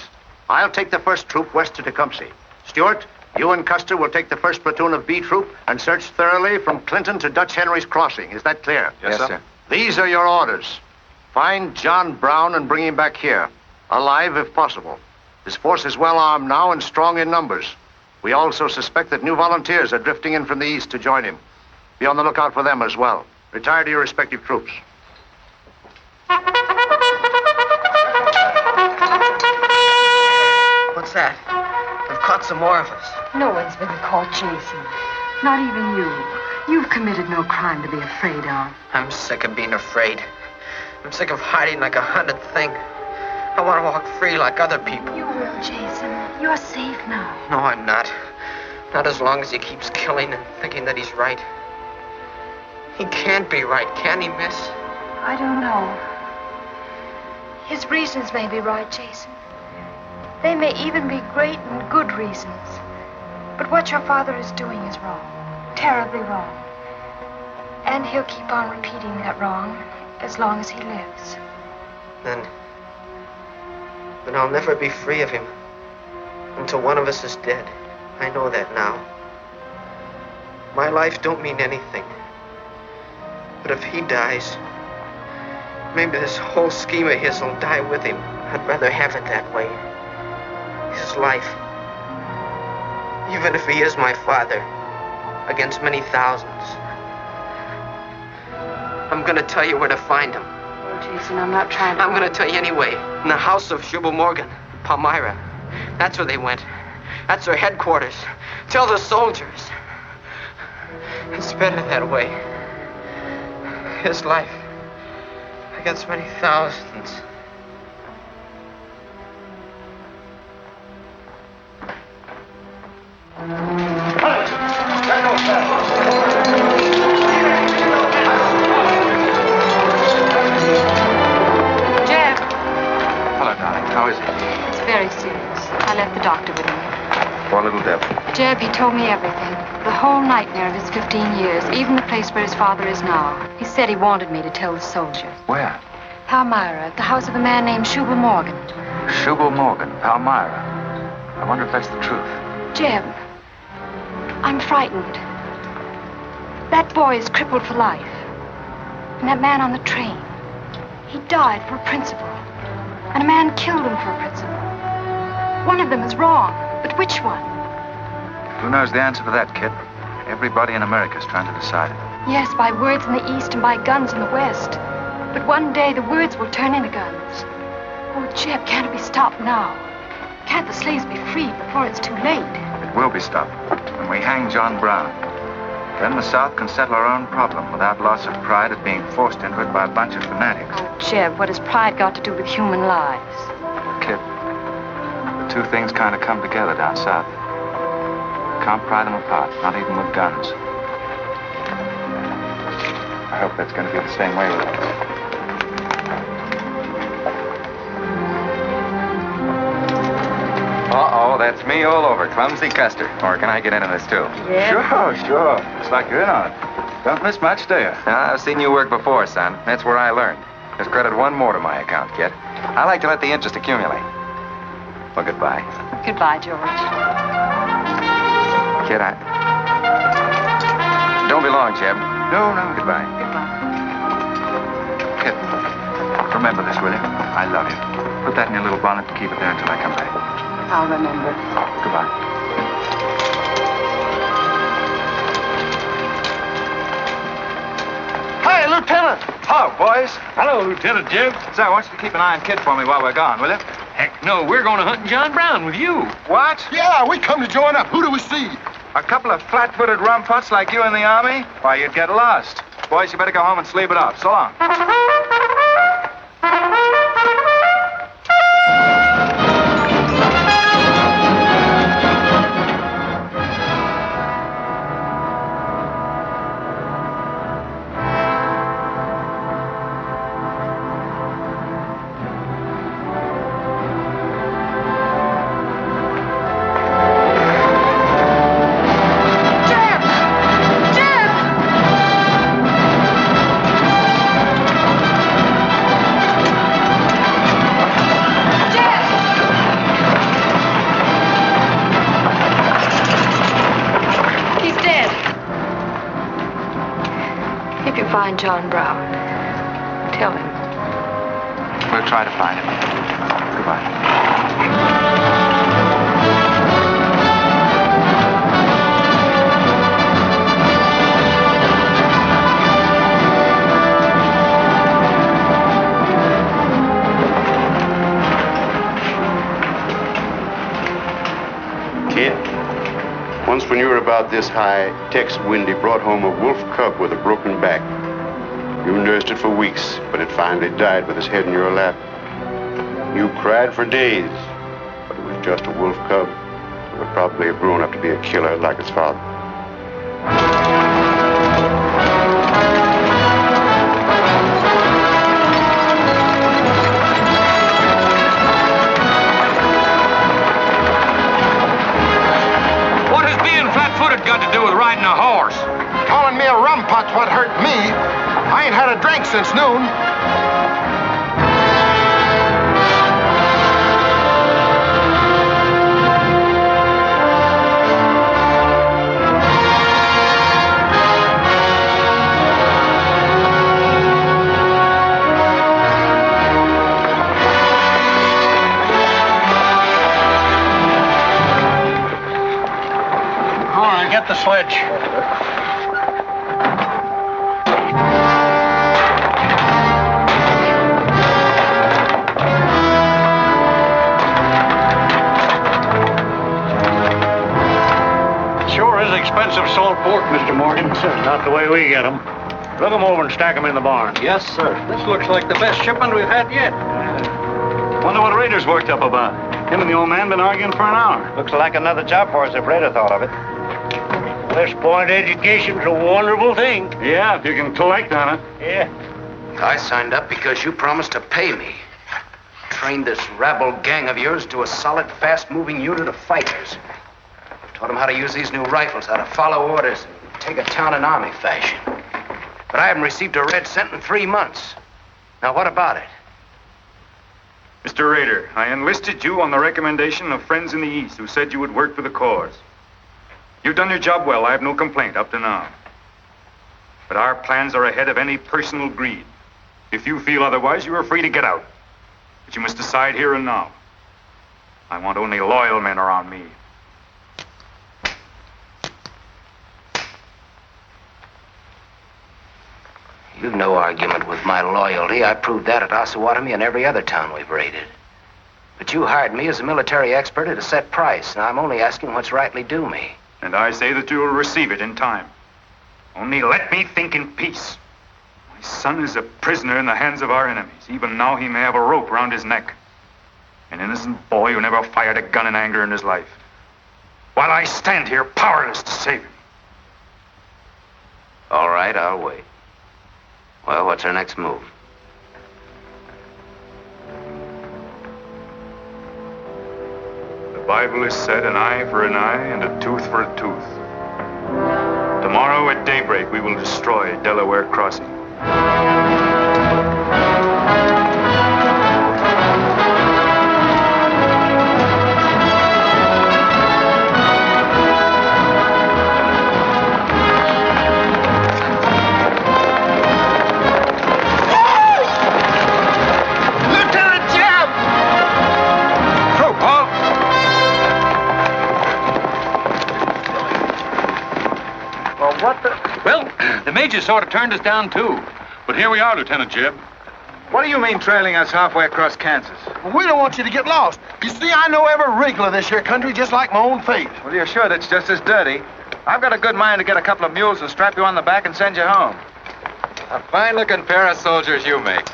I'll take the first troop west to Tecumseh. Stuart, you and Custer will take the first platoon of B Troop and search thoroughly from Clinton to Dutch Henry's Crossing. Is that clear? Yes, sir. These are your orders. Find John Brown and bring him back here, alive if possible. His force is well armed now and strong in numbers. We also suspect that new volunteers are drifting in from the east to join him. Be on the lookout for them as well. Retire to your respective troops. What's that? They've caught some more of us. No one's been caught, Jason. Not even you. You've committed no crime to be afraid of. I'm sick of being afraid. I'm sick of hiding like a hunted thing. I want to walk free like other people. You will, Jason. You're safe now. No, I'm not. Not as long as he keeps killing and thinking that he's right. He can't be right, can he, miss? I don't know. His reasons may be right, Jason. They may even be great and good reasons. But what your father is doing is wrong. Terribly wrong. And he'll keep on repeating that wrong as long as he lives. Then I'll never be free of him until one of us is dead. I know that now. My life don't mean anything. But if he dies, maybe this whole scheme of his will die with him. I'd rather have it that way. His life. Even if he is my father, against many thousands. I'm gonna tell you where to find him. Oh, Jason, I'm not trying to... I'm gonna tell you anyway. In the house of Jubal Morgan, Palmyra. That's where they went. That's their headquarters. Tell the soldiers. It's better that way. His life against many thousands. Jeb. Hello, darling. How is he? It's very serious. I left the doctor with him. Poor little devil. Jeb, he told me everything. The whole nightmare of his 15 years, even the place where his father is now. He said he wanted me to tell the soldiers. Where? Palmyra, at the house of a man named Jubal Morgan. Jubal Morgan, Palmyra. I wonder if that's the truth. Jeb, I'm frightened. That boy is crippled for life. And that man on the train, he died for a principle. And a man killed him for a principle. One of them is wrong, but which one? Who knows the answer to that, kid? Everybody in America is trying to decide it. Yes, by words in the East and by guns in the West. But one day the words will turn into guns. Oh, Jeb, can't it be stopped now? Can't the slaves be freed before it's too late? It will be stopped when we hang John Brown. Then the South can settle our own problem without loss of pride at being forced into it by a bunch of fanatics. Oh, Jeb, what has pride got to do with human lives? Kid, the two things kind of come together down south. Can't pry them apart, not even with guns. I hope that's going to be the same way with us. Uh-oh, that's me all over. Clumsy Custer. Or can I get into this, too? Yeah. Sure. Looks like you're in on it. Don't miss much, do you? I've seen you work before, son. That's where I learned. Just credit one more to my account, kid. I like to let the interest accumulate. Well, goodbye. Goodbye, George. Kid, don't be long, Jeb. No. Goodbye. Kid, remember this, will you? I love you. Put that in your little bonnet and keep it there until I come back. I'll remember. Goodbye. Hey, Lieutenant! Hello, boys. Hello, Lieutenant Jeb. Say, I want you to keep an eye on Kid for me while we're gone, will you? Heck no, we're going to hunt John Brown with you. What? Yeah, we come to join up. Who do we see? A couple of flat-footed rumputs like you in the Army? Why, you'd get lost. Boys, you better go home and sleep it off. So long. Find John Brown. Tell him. We'll try to find him. Goodbye. Kid, once when you were about this high, Tex Windy brought home a wolf cub with a broken back. You nursed it for weeks, but it finally died with its head in your lap. You cried for days, but it was just a wolf cub. would probably have grown up to be a killer like his father. What has being flat-footed got to do with riding a horse? Calling me a rumput's what hurt me. I ain't had a drink since noon. Get the sledge. Sure is expensive salt pork, Mr. Morgan. Not the way we get them. Look them over and stack them in the barn. Yes, sir. This looks like the best shipment we've had yet. Wonder what Rader's worked up about. Him and the old man been arguing for an hour. Looks like another job for us if Rader thought of it. West Point education's a wonderful thing. Yeah, if you can collect on it. Yeah. I signed up because you promised to pay me. Trained this rabble gang of yours to a solid, fast-moving unit of fighters. Taught them how to use these new rifles, how to follow orders, and take a town in army fashion. But I haven't received a red cent in 3 months. Now, what about it? Mr. Rader, I enlisted you on the recommendation of friends in the East who said you would work for the cause. You've done your job well. I have no complaint up to now. But our plans are ahead of any personal greed. If you feel otherwise, you are free to get out. But you must decide here and now. I want only loyal men around me. You've no argument with my loyalty. I proved that at Osawatomie and every other town we've raided. But you hired me as a military expert at a set price. Now I'm only asking what's rightly due me. And I say that you will receive it in time. Only let me think in peace. My son is a prisoner in the hands of our enemies. Even now he may have a rope round his neck. An innocent boy who never fired a gun in anger in his life. While I stand here powerless to save him. All right, I'll wait. Well, what's our next move? The Bible has said an eye for an eye and a tooth for a tooth. Tomorrow at daybreak, we will destroy Delaware Crossing. Well, the major sort of turned us down, too. But here we are, Lieutenant Jeb. What do you mean trailing us halfway across Kansas? We don't want you to get lost. You see, I know every wrinkle of this here country just like my own face. Well, you're sure that's just as dirty? I've got a good mind to get a couple of mules and strap you on the back and send you home. A fine-looking pair of soldiers you make.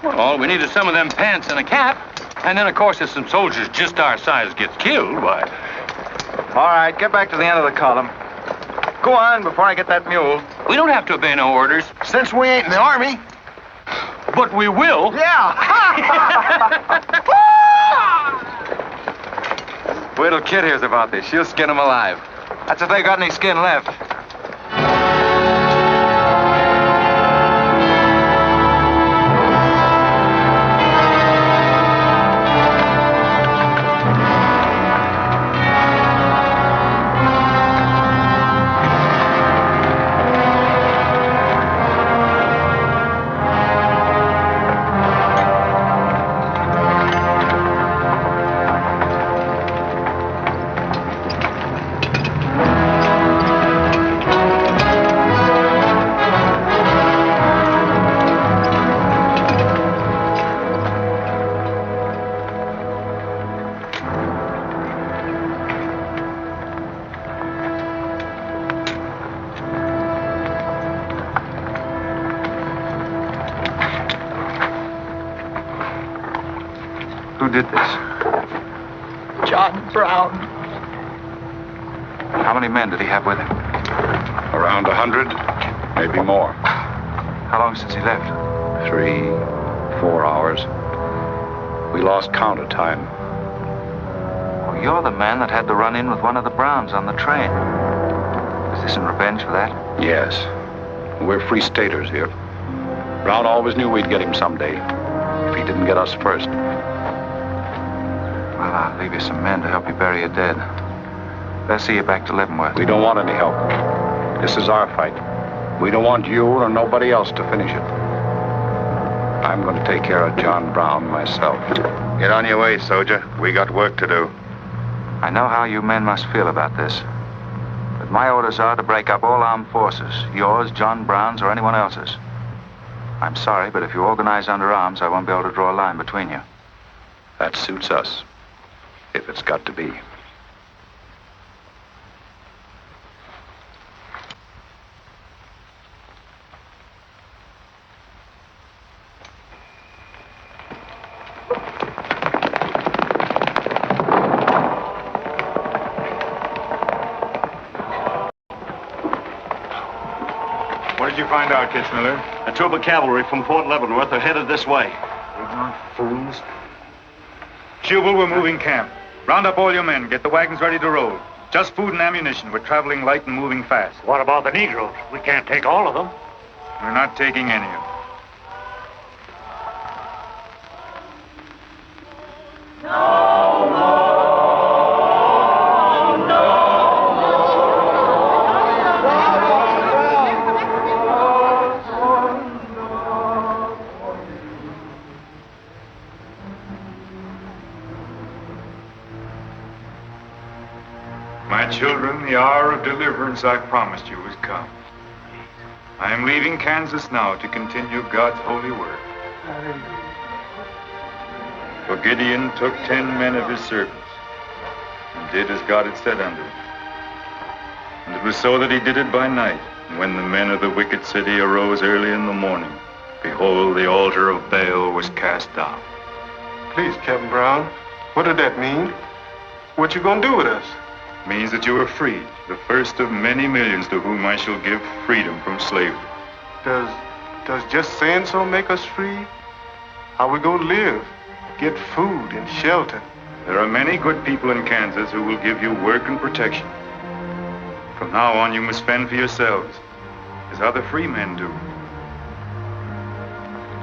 Well, all we need is some of them pants and a cap. And then, of course, if some soldiers just our size gets killed, why... All right, get back to the end of the column. Go on before I get that mule. We don't have to obey no orders. Since we ain't in the army. But we will. Yeah. Wait till Kid hears about this. She'll skin him alive. That's if they got any skin left. Who did this? John Brown. How many men did he have with him? Around 100, maybe more. How long since he left? 3, 4 hours. We lost count of time. Well, you're the man that had to run in with one of the Browns on the train. Is this in revenge for that? Yes. We're free staters here. Brown always knew we'd get him someday, if he didn't get us first. Well, I'll leave you some men to help you bury your dead. They'll see you back to Leavenworth. We don't want any help. This is our fight. We don't want you or nobody else to finish it. I'm going to take care of John Brown myself. Get on your way, soldier. We got work to do. I know how you men must feel about this. But my orders are to break up all armed forces. Yours, John Brown's, or anyone else's. I'm sorry, but if you organize under arms, I won't be able to draw a line between you. That suits us, if it's got to be. What did you find out, Kitzmiller? A troop of cavalry from Fort Leavenworth are headed this way. Ignorant fools. Jubal, we're moving camp. Round up all your men. Get the wagons ready to roll. Just food and ammunition. We're traveling light and moving fast. What about the Negroes? We can't take all of them. We're not taking any of them. My children, the hour of deliverance I promised you has come. I am leaving Kansas now to continue God's holy work. For Gideon took 10 men of his servants and did as God had said unto him. And it was so that he did it by night. And when the men of the wicked city arose early in the morning, behold, the altar of Baal was cast down. Please, Captain Brown, what did that mean? What you gonna do with us? Means that you are free, the first of many millions to whom I shall give freedom from slavery. Does just saying so make us free? How we gonna live? Get food and shelter? There are many good people in Kansas who will give you work and protection. From now on, you must fend for yourselves, as other free men do.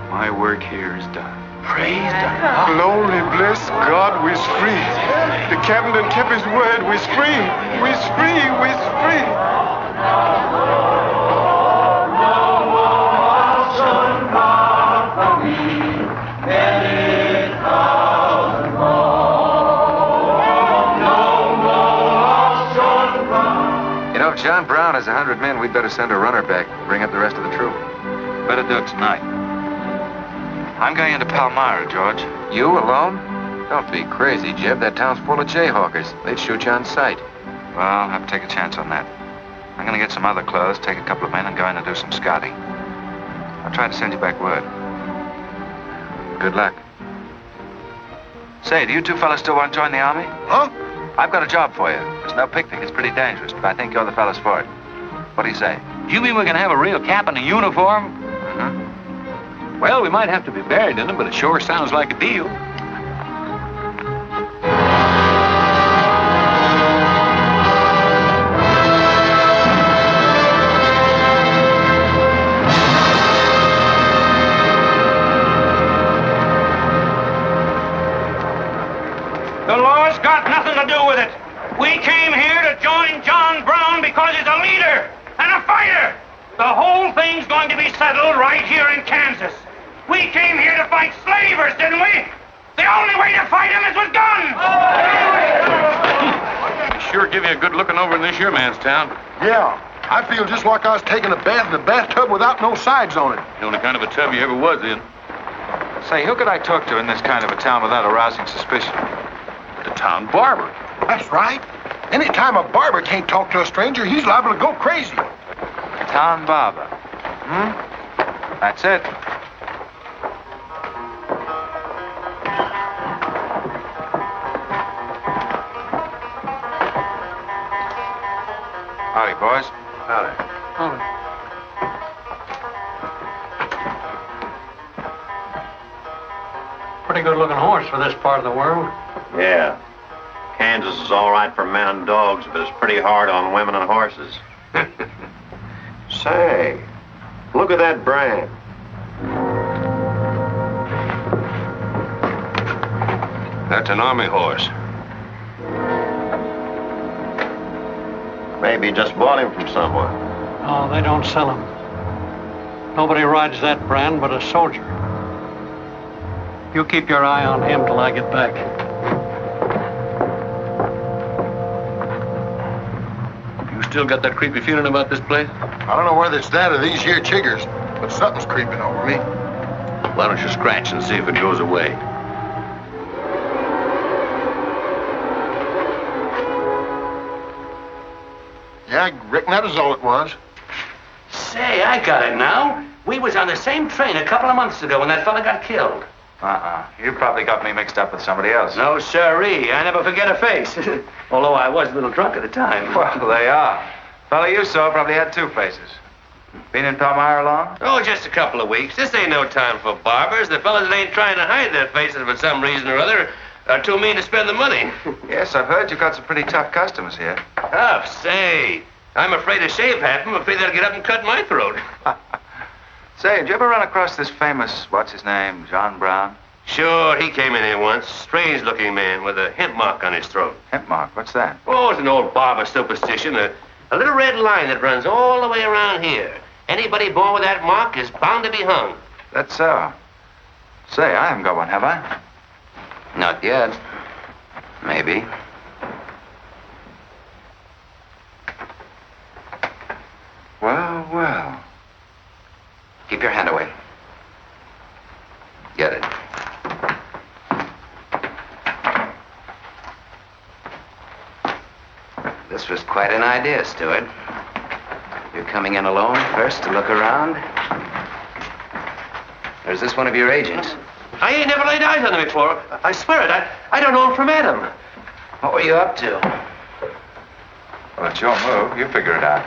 My work here is done. Praise God. Glory, bless God, we's free. The captain done kept his word. We's free. We's free. We's free. You know, if John Brown has 100 men, we'd better send a runner back, bring up the rest of the troop. Better do it tonight. I'm going into Palmyra, George. You alone? Don't be crazy, Jeb. That town's full of jayhawkers. They'd shoot you on sight. Well, I'll have to take a chance on that. I'm going to get some other clothes, take a couple of men, and go in and do some scouting. I'll try to send you back word. Good luck. Say, do you two fellas still want to join the army? Huh? I've got a job for you. It's no picnic. It's pretty dangerous, but I think you're the fellas for it. What do you say? You mean we can have a real cap and a uniform? Mm-hmm. Well, we might have to be buried in them, but it sure sounds like a deal. The law's got nothing to do with it. We came here to join John Brown because he's a leader and a fighter. The whole thing's going to be settled right here in Kansas. We came here to fight slavers, didn't we? The only way to fight them is with guns. Sure give you a good looking over in this here man's town. Yeah. I feel just like I was taking a bath in a bathtub without no sides on it. The only kind of a tub you ever was in. Say, who could I talk to in this kind of a town without arousing suspicion? The town barber. That's right. Anytime a barber can't talk to a stranger, he's liable to go crazy. Town barber. That's it. Howdy, boys. Pretty good-looking horse for this part of the world. Yeah. Kansas is all right for men and dogs, but it's pretty hard on women and horses. Say, look at that brand. That's an army horse. Maybe you just bought him from someone. Oh, they don't sell them. Nobody rides that brand but a soldier. You keep your eye on him till I get back. You still got that creepy feeling about this place? I don't know whether it's that or these here chiggers, but something's creeping over me. Why don't you scratch and see if it goes away? Yeah, I reckon that was all it was. Say, I got it now. We was on the same train a couple of months ago when that fella got killed. You probably got me mixed up with somebody else. No, sirree. I never forget a face. Although I was a little drunk at the time. Well, they are. Fella you saw probably had two faces. Been in Palmyra long? Oh, just a couple of weeks. This ain't no time for barbers. The fellas that ain't trying to hide their faces for some reason or other are too mean to spend the money. Yes, I've heard you've got some pretty tough customers here. Tough, say. I'm afraid to shave half of them. I'm afraid they'll get up and cut my throat. Say, did you ever run across this famous, what's his name, John Brown? Sure, he came in here once. Strange-looking man with a hemp mark on his throat. Hemp mark? What's that? Oh, it's an old barber superstition. A little red line that runs all the way around here. Anybody born with that mark is bound to be hung. That's so. Say, I haven't got one, have I? Not yet. Maybe. Well, well. Keep your hand away. Get it. This was quite an idea, Stuart. You're coming in alone first to look around? Or is this one of your agents? I ain't never laid eyes on him before. I swear it. I don't know him from Adam. What were you up to? Well, it's your move. You figure it out.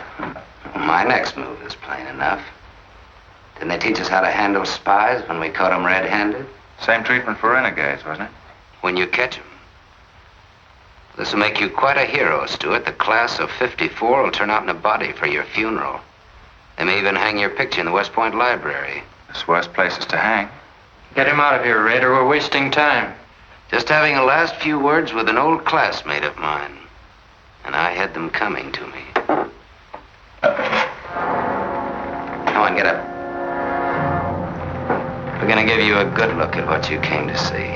My next move is plain enough. Didn't they teach us how to handle spies when we caught them red-handed? Same treatment for renegades, wasn't it? When you catch them. This will make you quite a hero, Stuart. The class of '54 will turn out in a body for your funeral. They may even hang your picture in the West Point Library. There's worse places to hang. Get him out of here, Rader. We're wasting time. Just having a last few words with an old classmate of mine. And I had them coming to me. Come on, get up. We're gonna give you a good look at what you came to see.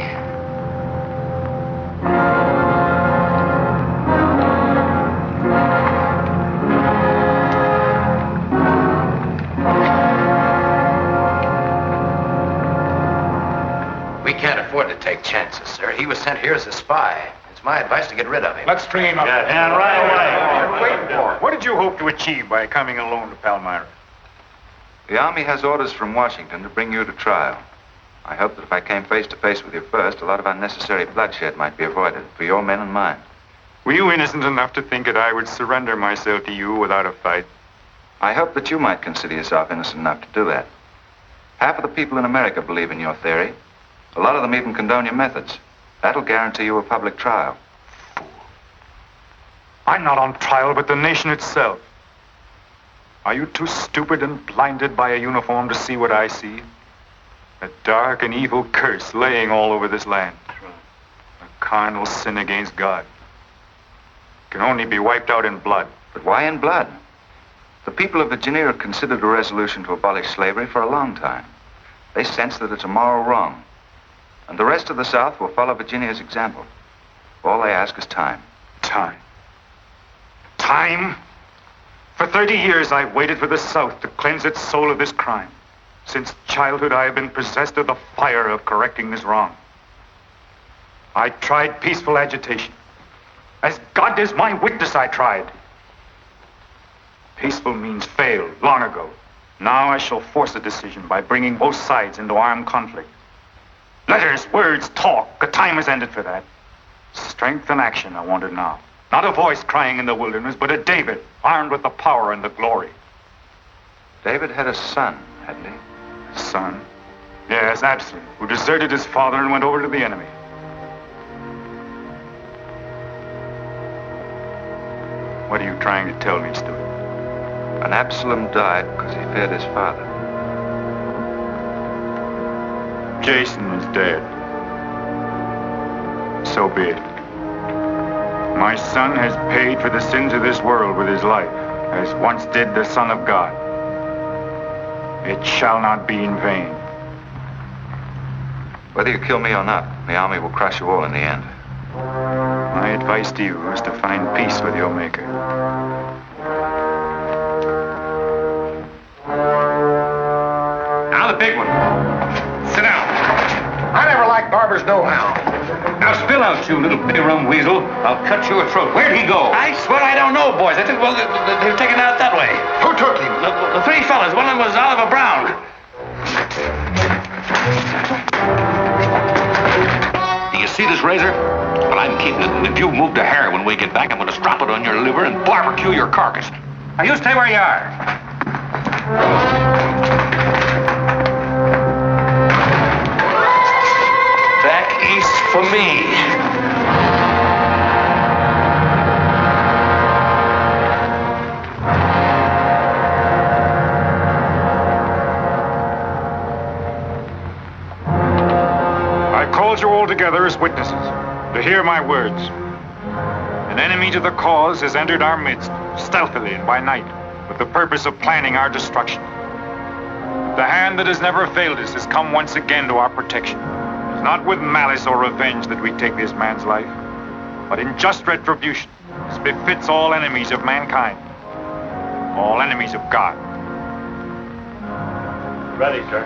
We can't afford to take chances, sir. He was sent here as a spy. It's my advice to get rid of him. Let's train him up. And right away. What did you hope to achieve by coming alone to Palmyra? The Army has orders from Washington to bring you to trial. I hope that if I came face to face with you first, a lot of unnecessary bloodshed might be avoided for your men and mine. Were you innocent enough to think that I would surrender myself to you without a fight? I hope that you might consider yourself innocent enough to do that. Half of the people in America believe in your theory. A lot of them even condone your methods. That'll guarantee you a public trial. Fool. I'm not on trial, but the nation itself. Are you too stupid and blinded by a uniform to see what I see? A dark and evil curse laying all over this land. A carnal sin against God. Can only be wiped out in blood. But why in blood? The people of Virginia have considered a resolution to abolish slavery for a long time. They sense that it's a moral wrong. And the rest of the South will follow Virginia's example. All they ask is time. Time? Time? For 30 years, I've waited for the South to cleanse its soul of this crime. Since childhood, I have been possessed of the fire of correcting this wrong. I tried peaceful agitation. As God is my witness, I tried. Peaceful means failed long ago. Now I shall force a decision by bringing both sides into armed conflict. Letters, words, talk. The time has ended for that. Strength and action are wanted now. Not a voice crying in the wilderness, but a David, armed with the power and the glory. David had a son, hadn't he? Son? Yes, Absalom, who deserted his father and went over to the enemy. What are you trying to tell me, Stuart? And Absalom died because he feared his father. Jason is dead. So be it. My son has paid for the sins of this world with his life, as once did the Son of God. It shall not be in vain. Whether you kill me or not, the army will crush you all in the end. My advice to you is to find peace with your Maker. Now the big one. Sit down. I never liked Barber's know-how. Now spill out, you little bitty rum weasel. I'll cut your throat. Where'd he go? I swear I don't know, boys. I think, well, they were taken out that way. Who took him? The three fellas. One of them was Oliver Brown. Do you see this razor? Well, I'm keeping it, and if you move to hair when we get back, I'm going to strap it on your liver and barbecue your carcass. Now, you stay where you are. Back east for me. I called you all together as witnesses to hear my words. An enemy to the cause has entered our midst, stealthily and by night, with the purpose of planning our destruction. The hand that has never failed us has come once again to our protection. It is not with malice or revenge that we take this man's life, but in just retribution, as befits all enemies of mankind, all enemies of God. Ready, sir.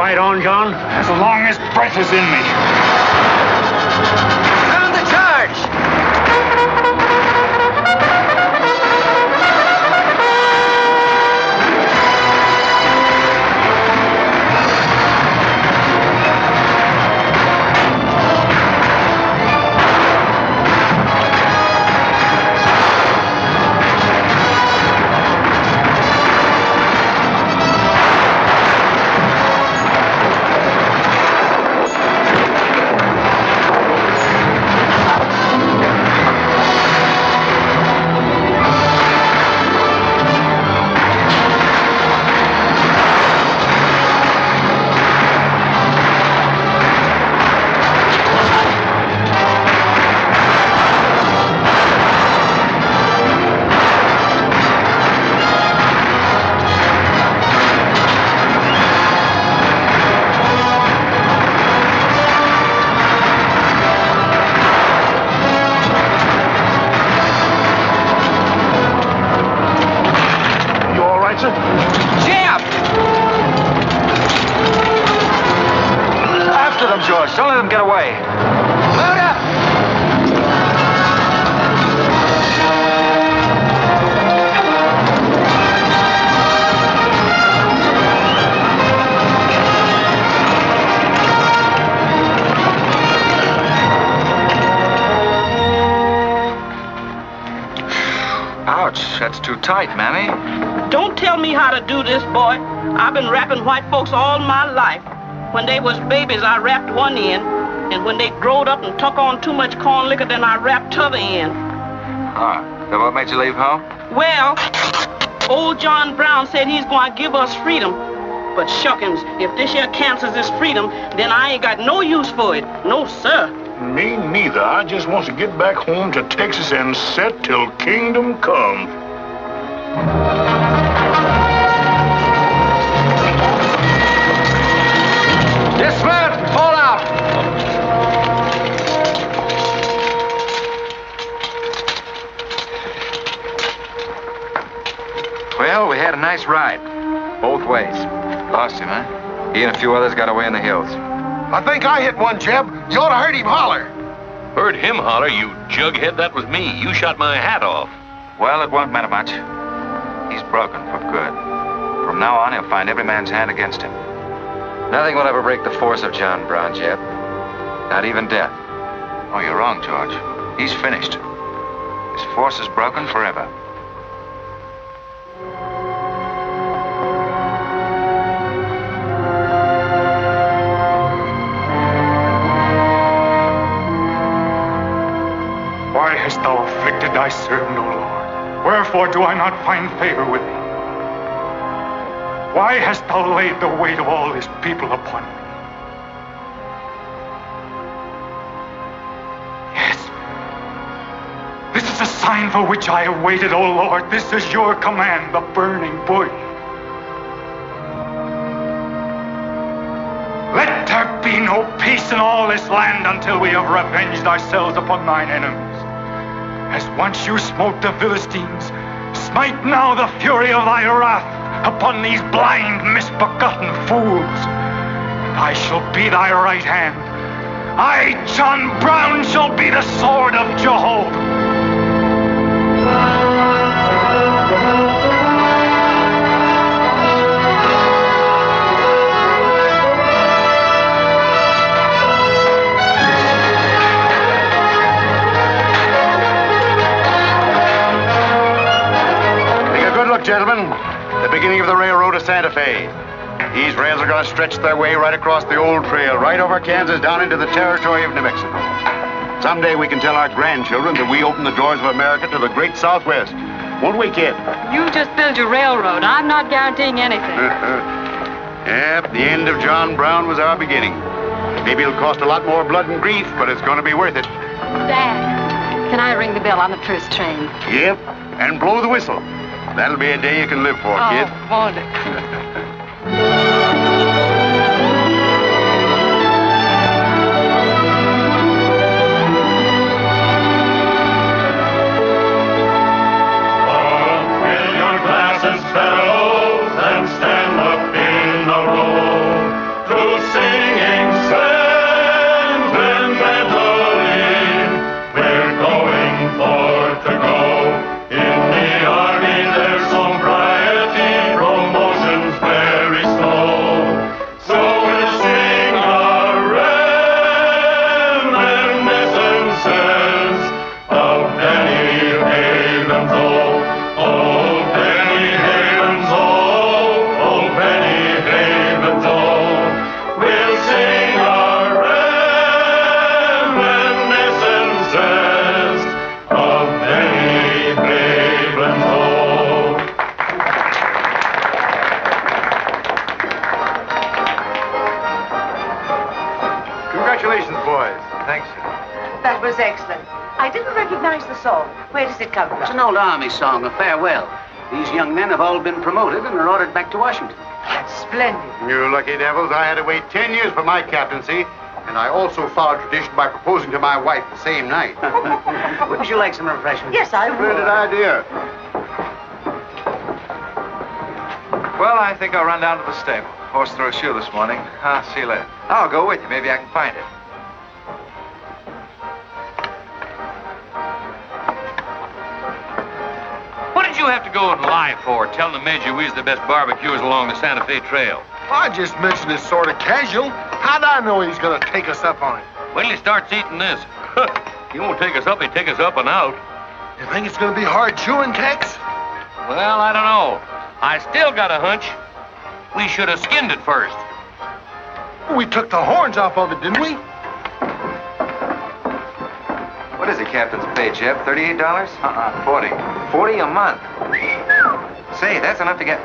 Right on, John. As long as breath is in me. Sound the charge! Jeb! After them, George. Don't let them get away. Load up! Ouch, that's too tight, Mammy. Don't tell me how to do this, boy. I've been wrapping white folks all my life. When they was babies, I wrapped one end, and when they growed up and took on too much corn liquor, then I wrapped t'other end. Huh. So what made you leave home? Well, old John Brown said he's going to give us freedom. But shuckins, if this here Kansas is freedom, then I ain't got no use for it. No, sir. Me neither. I just want to get back home to Texas and set till kingdom come. Dismount! Fall out! Well, we had a nice ride. Both ways. Lost him, huh? He and a few others got away in the hills. I think I hit one, Jeb. You ought to heard him holler. Heard him holler, you jughead. That was me. You shot my hat off. Well, it won't matter much. He's broken for good. From now on, he'll find every man's hand against him. Nothing will ever break the force of John Brown, Jeb. Not even death. Oh, you're wrong, George. He's finished. His force is broken forever. Why hast thou afflicted thy servant, O Lord? Wherefore do I not find favor with thee? Why hast thou laid the weight of all this people upon me? Yes. This is a sign for which I have waited, O Lord. This is your command, the burning bush. Let there be no peace in all this land until we have revenged ourselves upon thine enemies. As once you smote the Philistines, smite now the fury of thy wrath upon these blind, misbegotten fools. And I shall be thy right hand. I, John Brown, shall be the sword of Jehovah. Gentlemen, the beginning of the railroad to Santa Fe. These rails are going to stretch their way right across the old trail, right over Kansas, down into the territory of New Mexico. Someday we can tell our grandchildren that we opened the doors of America to the great Southwest. Won't we, kid? You just build your railroad. I'm not guaranteeing anything. Yep, the end of John Brown was our beginning. Maybe it'll cost a lot more blood and grief, but it's going to be worth it. Dad, can I ring the bell on the first train? Yep, and blow the whistle. That'll be a day you can live for, kid. Won't it? Fill your glasses, fellows, and stand up in a row to think so. That was excellent. I didn't recognize the song. Where does it come from? It's an old Army song, a farewell. These young men have all been promoted and are ordered back to Washington. That's splendid. You lucky devils, I had to wait 10 years for my captaincy, and I also followed tradition by proposing to my wife the same night. Wouldn't you like some refreshments? Yes, I would. Splendid idea. Well, I think I'll run down to the stable. Horse threw a shoe this morning. I'll see you later. I'll go with you. Maybe I can find it. What did you have to go and lie for, telling the Major we was the best barbecuers along the Santa Fe Trail? I just mentioned it sort of casual. How'd I know he's gonna take us up on it? Wait till he starts eating this. He won't take us up, he'll take us up and out. You think it's gonna be hard chewing, Tex? Well, I don't know. I still got a hunch. We should have skinned it first. We took the horns off of it, didn't we? What is the captain's pay, Jeb? $38? 40. 40 a month. Say, that's enough to get...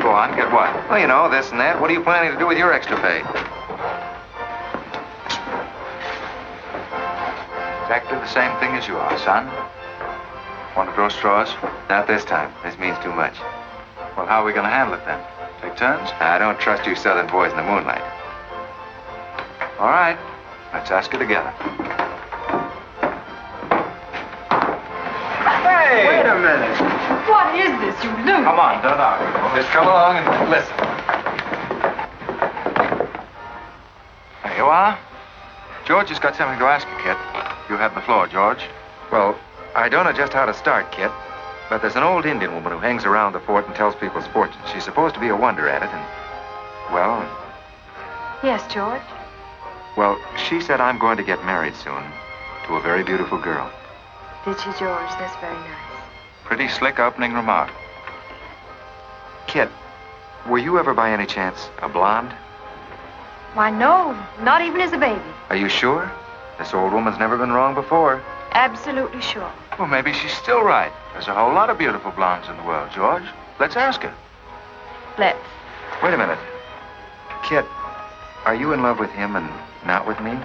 Go on, get what? Well, you know, this and that. What are you planning to do with your extra pay? Exactly the same thing as you are, son. Want to throw straws? Not this time. This means too much. Well, how are we going to handle it, then? Take turns? I don't trust you southern boys in the moonlight. All right. Let's ask it together. Hey! Wait a minute. What is this, you loon? Come on, don't argue. Just come along and listen. There you are. George has got something to ask you, Kit. You have the floor, George. Well, I don't know just how to start, Kit, but there's an old Indian woman who hangs around the fort and tells people's fortunes. She's supposed to be a wonder at it, and, well, Yes, George. well, she said I'm going to get married soon to a very beautiful girl. Did she, George? That's very nice. Pretty slick opening remark. Kit, were you ever by any chance a blonde? Why, no, not even as a baby. Are you sure? This old woman's never been wrong before. Absolutely sure. Well, maybe she's still right. There's a whole lot of beautiful blondes in the world, George. Let's ask her. Let's. Wait a minute. Kit, are you in love with him and not with me?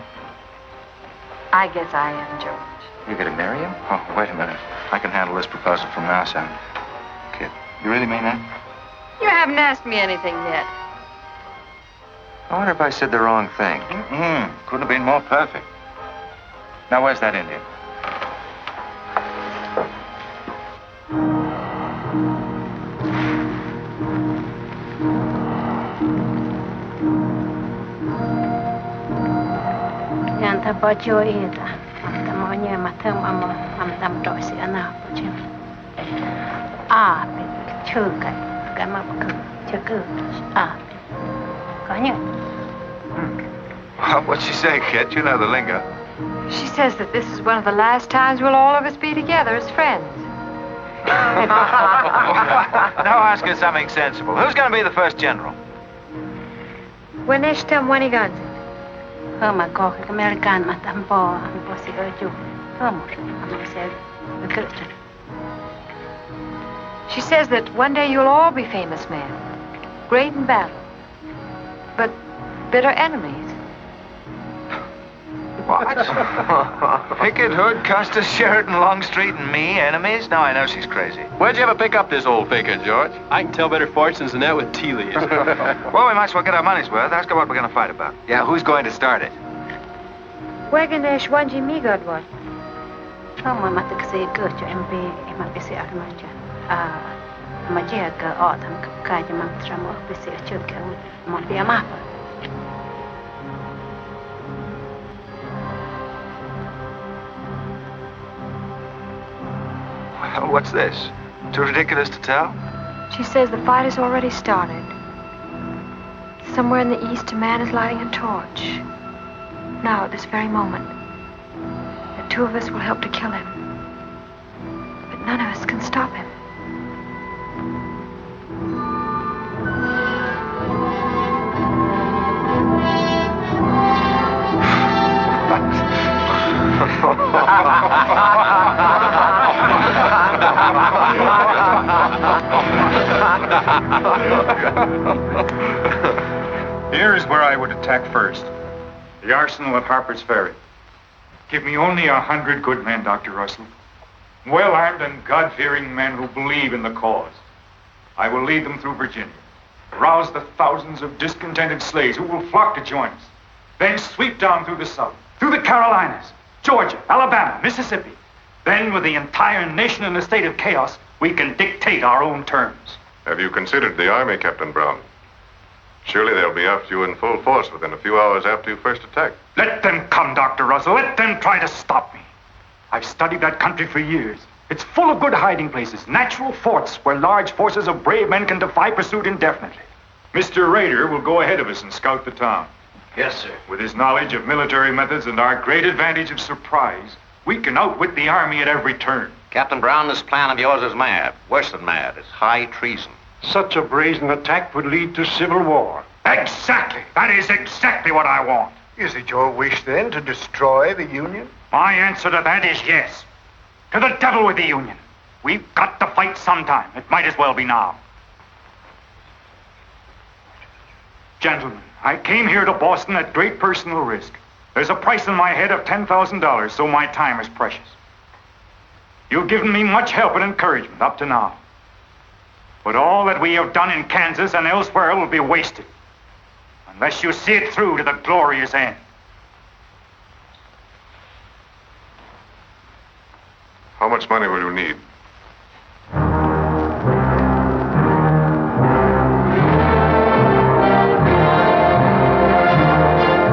I guess I am, George. You're going to marry him? Oh, wait a minute. I can handle this proposal from now on. Kit, you really mean that? You haven't asked me anything yet. I wonder if I said the wrong thing. Couldn't have been more perfect. Now, where's that Indian? Yanta bajo ida. Matamanya matam amo amtam dosi anapo. Ape chuka gamapku chuku ape. Kanya. What'd she say, Kit? You know the lingo. She says that this is one of the last times we'll all of us be together as friends. Now ask her something sensible. Who's going to be the first general? When they still when he got Homa koch American matambo amposi oju. She says that one day you'll all be famous men, great in battle, but bitter enemies. What? Pickett, Hood, Custer, Sheridan, Longstreet, and me, enemies? Now I know she's crazy. Where'd you ever pick up this old faker, George? I can tell better fortunes than that with tea leaves. Well, we might as well get our money's worth. Ask her what we're going to fight about. Yeah, who's going to start it? Weganesh wanji mi godwar. Homa matakse gocho mb emapisi armaja. Majia ka autumn kaja mamtramo bisi achudka mapia mapa. Well, what's this? Too ridiculous to tell? She says the fight has already started. Somewhere in the east, a man is lighting a torch. Now, at this very moment, the two of us will help to kill him. But none of us can stop him. Here's where I would attack first. The arsenal at Harper's Ferry. Give me only 100 good men, Dr. Russell. Well-armed and God-fearing men who believe in the cause. I will lead them through Virginia. Rouse the thousands of discontented slaves who will flock to join us. Then sweep down through the South, through the Carolinas, Georgia, Alabama, Mississippi. Then, with the entire nation in a state of chaos, we can dictate our own terms. Have you considered the Army, Captain Brown? Surely they'll be after you in full force within a few hours after you first attack. Let them come, Dr. Russell. Let them try to stop me. I've studied that country for years. It's full of good hiding places, natural forts where large forces of brave men can defy pursuit indefinitely. Mr. Rader will go ahead of us and scout the town. Yes, sir. With his knowledge of military methods and our great advantage of surprise, we can outwit the Army at every turn. Captain Brown, this plan of yours is mad. Worse than mad. It's high treason. Such a brazen attack would lead to civil war. Exactly. That is exactly what I want. Is it your wish, then, to destroy the Union? My answer to that is yes. To the devil with the Union. We've got to fight sometime. It might as well be now. Gentlemen, I came here to Boston at great personal risk. There's a price on my head of $10,000, so my time is precious. You've given me much help and encouragement up to now. But all that we have done in Kansas and elsewhere will be wasted unless you see it through to the glorious end. How much money will you need?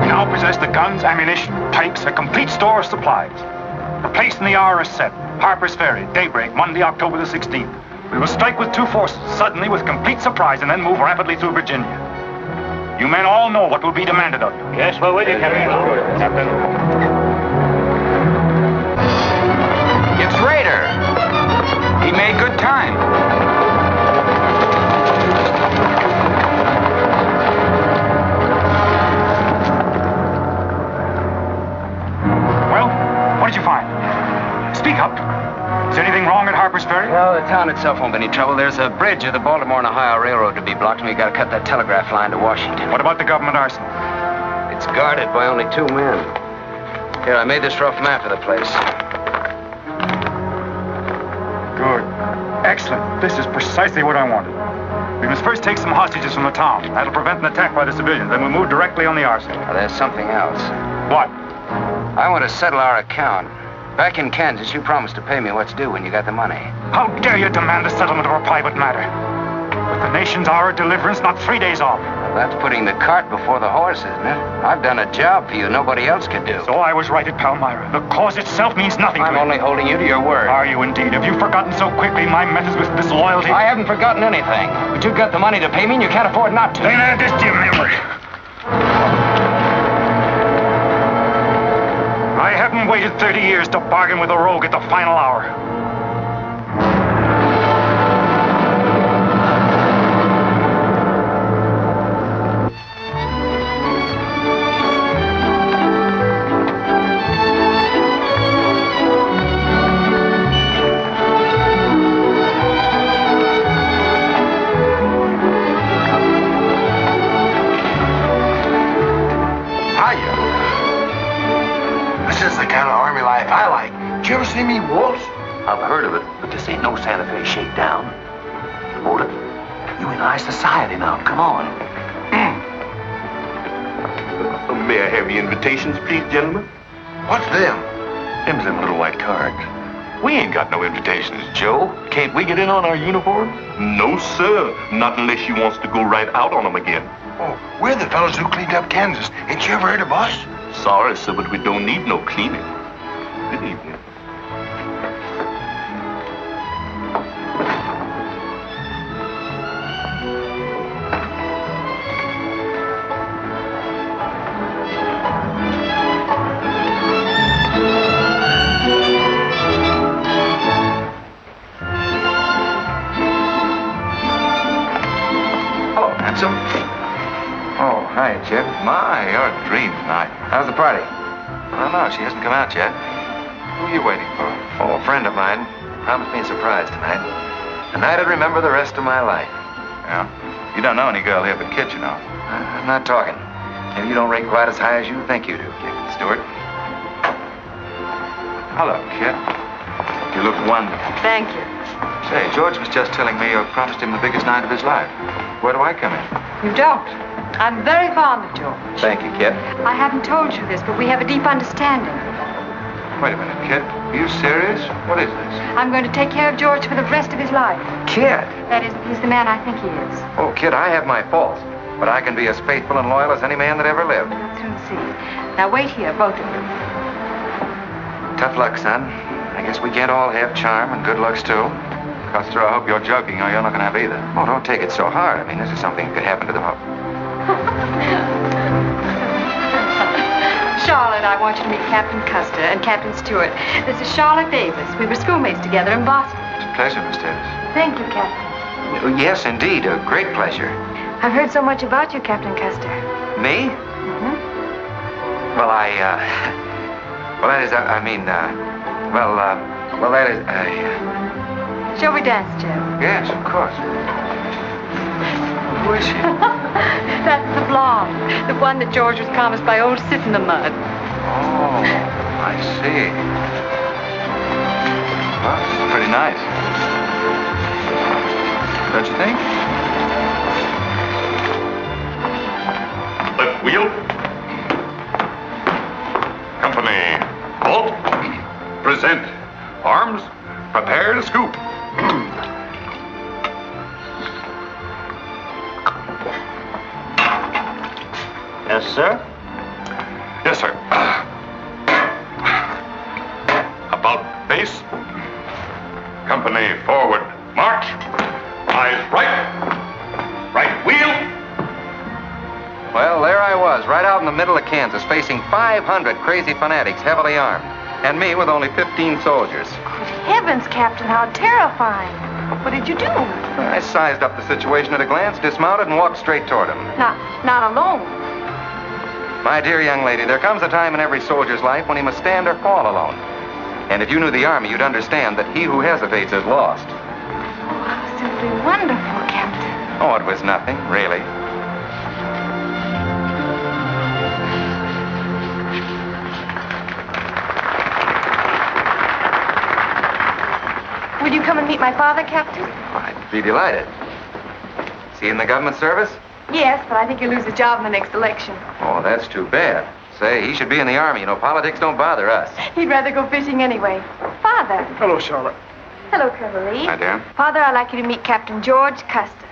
We now possess the guns, ammunition, tanks, a complete store of supplies. The place and the hour is set. Harper's Ferry, daybreak, Monday, October the 16th. We will strike with two forces, suddenly with complete surprise, and then move rapidly through Virginia. You men all know what will be demanded of you. Yes, we're with you, Captain. Captain. It's Rader. He made good time. Well, what did you find? Speak up. Is anything wrong at Harper's Ferry? No, the town itself won't be any trouble. There's a bridge of the Baltimore and Ohio Railroad to be blocked, and we got to cut that telegraph line to Washington. What about the government arsenal? It's guarded by only 2 men. Here, I made this rough map of the place. Good. Excellent. This is precisely what I wanted. We must first take some hostages from the town. That'll prevent an attack by the civilians. Then we'll move directly on the arsenal. Now, there's something else. What? I want to settle our account. Back in Kansas, you promised to pay me what's due when you got the money. How dare you demand the settlement of a private matter? With the nation's hour of deliverance not 3 days off. Well, that's putting the cart before the horse, isn't it? I've done a job for you nobody else could do. So I was right at Palmyra. The cause itself means nothing to I'm you. only holding you to your word. Are you indeed? Have you forgotten so quickly my methods with disloyalty? I haven't forgotten anything. But you've got the money to pay me and you can't afford not to. Then add this to your memory. I haven't waited 30 years to bargain with a rogue at the final hour. Did you ever see me wolves? I've heard of it, but this ain't no Santa Fe shakedown. Hold it. You in high society now. Come on. May I have your invitations, please, gentlemen? What's them? Them's them little white cards. We ain't got no invitations, Joe. Can't we get in on our uniform? No, sir. Not unless you wants to go right out on them again. Oh, we're the fellows who cleaned up Kansas. Ain't you ever heard of us? Sorry, sir, but we don't need no cleaning. Good evening. Oh, hi, Jeb. My, you're a dream tonight. How's the party? I don't know. She hasn't come out yet. Who are you waiting for? Oh, a friend of mine. Promised me a surprise tonight. A night I'd remember the rest of my life. Yeah? You don't know any girl here but Kit, you know. I'm not talking. Maybe you don't rate quite as high as you think you do, Captain Stuart. Hello, kid. You look wonderful. Thank you. Say, George was just telling me you promised him the biggest night of his life. Where do I come in? You don't. I'm very fond of George. Thank you, kid. I haven't told you this, but we have a deep understanding. Wait a minute, kid. Are you serious? What is this? I'm going to take care of George for the rest of his life. Kid? That is, if he's the man I think he is. Oh, kid, I have my faults. But I can be as faithful and loyal as any man that ever lived. We'll soon see. Now wait here, both of you. Tough luck, son. I guess we can't all have charm and good looks, too. Custer, I hope you're joking, or you're not going to have either. Oh, don't take it so hard. I mean, this is something that could happen to the whole. Charlotte, I want you to meet Captain Custer and Captain Stuart. This is Charlotte Davis. We were schoolmates together in Boston. It's a pleasure, Miss Davis. Thank you, Captain. Oh, yes, indeed. A great pleasure. I've heard so much about you, Captain Custer. Me? Mm-hmm. Well, well, that is, well, that is, Shall we dance, Jeb? Yes, of course. Who is she? That's the blonde. The one that George was promised by old Sit in the Mud. Oh, I see. Well, it's pretty nice. Don't you think? Left wheel. Company. Halt. Present. Arms. Prepare to scoop. Yes, sir? Yes, sir. About face. Company forward. March. Eyes right. Right wheel. Well, there I was, right out in the middle of Kansas, facing 500 crazy fanatics, heavily armed. And me with only 15 soldiers. Heavens, Captain, how terrifying. What did you do? I sized up the situation at a glance, dismounted, and walked straight toward him. Not alone. My dear young lady, there comes a time in every soldier's life when he must stand or fall alone. And if you knew the Army, you'd understand that he who hesitates is lost. Oh, how simply wonderful, Captain. Oh, it was nothing, really. Will you come and meet my father, Captain? I'd be delighted. Is he in the government service? Yes, but I think he'll lose his job in the next election. Oh, that's too bad. Say, he should be in the Army. You know, politics don't bother us. He'd rather go fishing anyway. Father. Hello, Charlotte. Hello, Colonel Lee. Hi, dear. Father, I'd like you to meet Captain George Custer.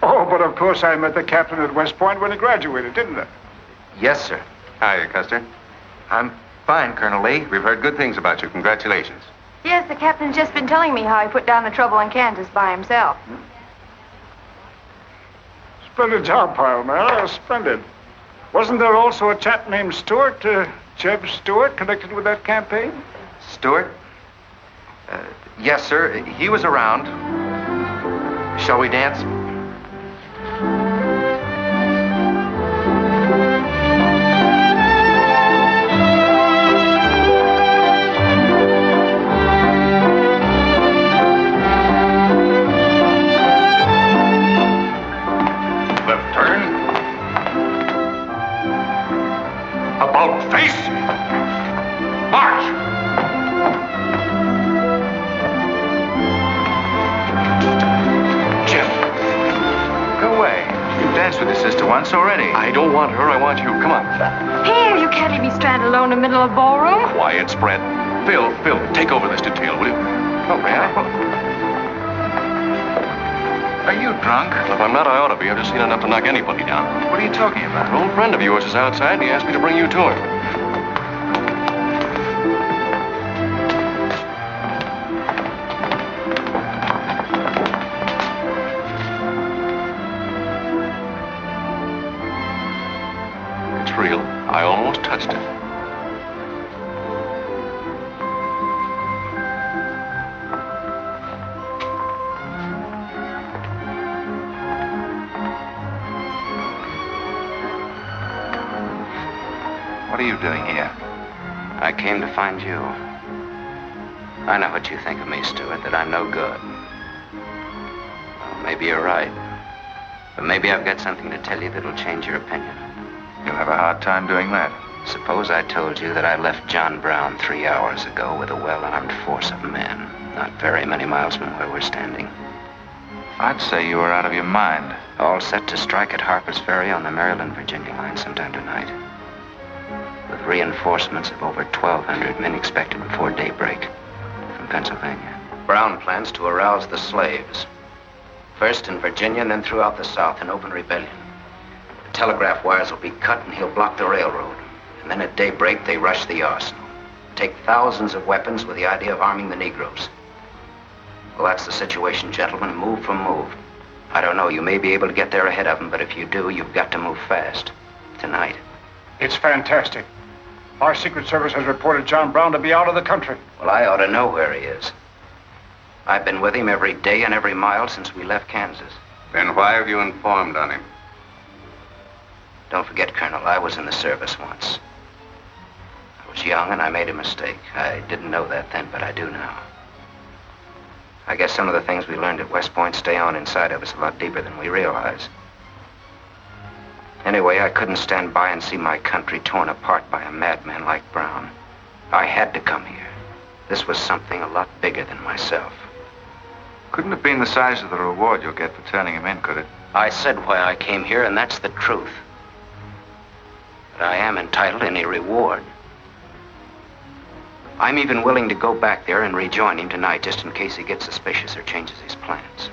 Oh, but of course I met the captain at West Point when he graduated, didn't I? Yes, sir. Hi, Custer. I'm fine, Colonel Lee. We've heard good things about you. Congratulations. Yes, the captain's just been telling me how he put down the trouble in Kansas by himself. Splendid job, pile, man. Splendid. Wasn't there also a chap named Stuart, Jeb Stuart, connected with that campaign? Stuart? Yes, sir. He was around. Shall we dance? Left turn. About face. March. Jim. Go away. You've danced with your sister once already. I don't want her. I want you. Come on. Here, you can't leave me stranded alone in the middle of a ballroom. Quiet, spread. Phil, take over this detail, will you? Oh, man. Are you drunk? If I'm not, I ought to be. I've just seen enough to knock anybody down. What are you talking about? An old friend of yours is outside, and he asked me to bring you to him. It's real. I almost touched it. What are you doing here? I came to find you. I know what you think of me, Stuart, that I'm no good. Well, maybe you're right. But maybe I've got something to tell you that'll change your opinion. You'll have a hard time doing that. Suppose I told you that I left John Brown 3 hours ago with a well-armed force of men, not very many miles from where we're standing. I'd say you were out of your mind. All set to strike at Harper's Ferry on the Maryland-Virginia line sometime tonight. With reinforcements of over 1,200 men expected before daybreak from Pennsylvania. Brown plans to arouse the slaves. First in Virginia and then throughout the South in open rebellion. The telegraph wires will be cut and he'll block the railroad. And then at daybreak, they rush the arsenal. Take thousands of weapons with the idea of arming the Negroes. Well, that's the situation, gentlemen. Move for move. I don't know, you may be able to get there ahead of them, but if you do, you've got to move fast. Tonight. It's fantastic. Our Secret Service has reported John Brown to be out of the country. Well, I ought to know where he is. I've been with him every day and every mile since we left Kansas. Then why have you informed on him? Don't forget, Colonel, I was in the service once. I was young and I made a mistake. I didn't know that then, but I do now. I guess some of the things we learned at West Point stay on inside of us a lot deeper than we realize. Anyway, I couldn't stand by and see my country torn apart by a madman like Brown. I had to come here. This was something a lot bigger than myself. Couldn't have been the size of the reward you'll get for turning him in, could it? I said why I came here, and that's the truth. But I am entitled to any reward. I'm even willing to go back there and rejoin him tonight, just in case he gets suspicious or changes his plans.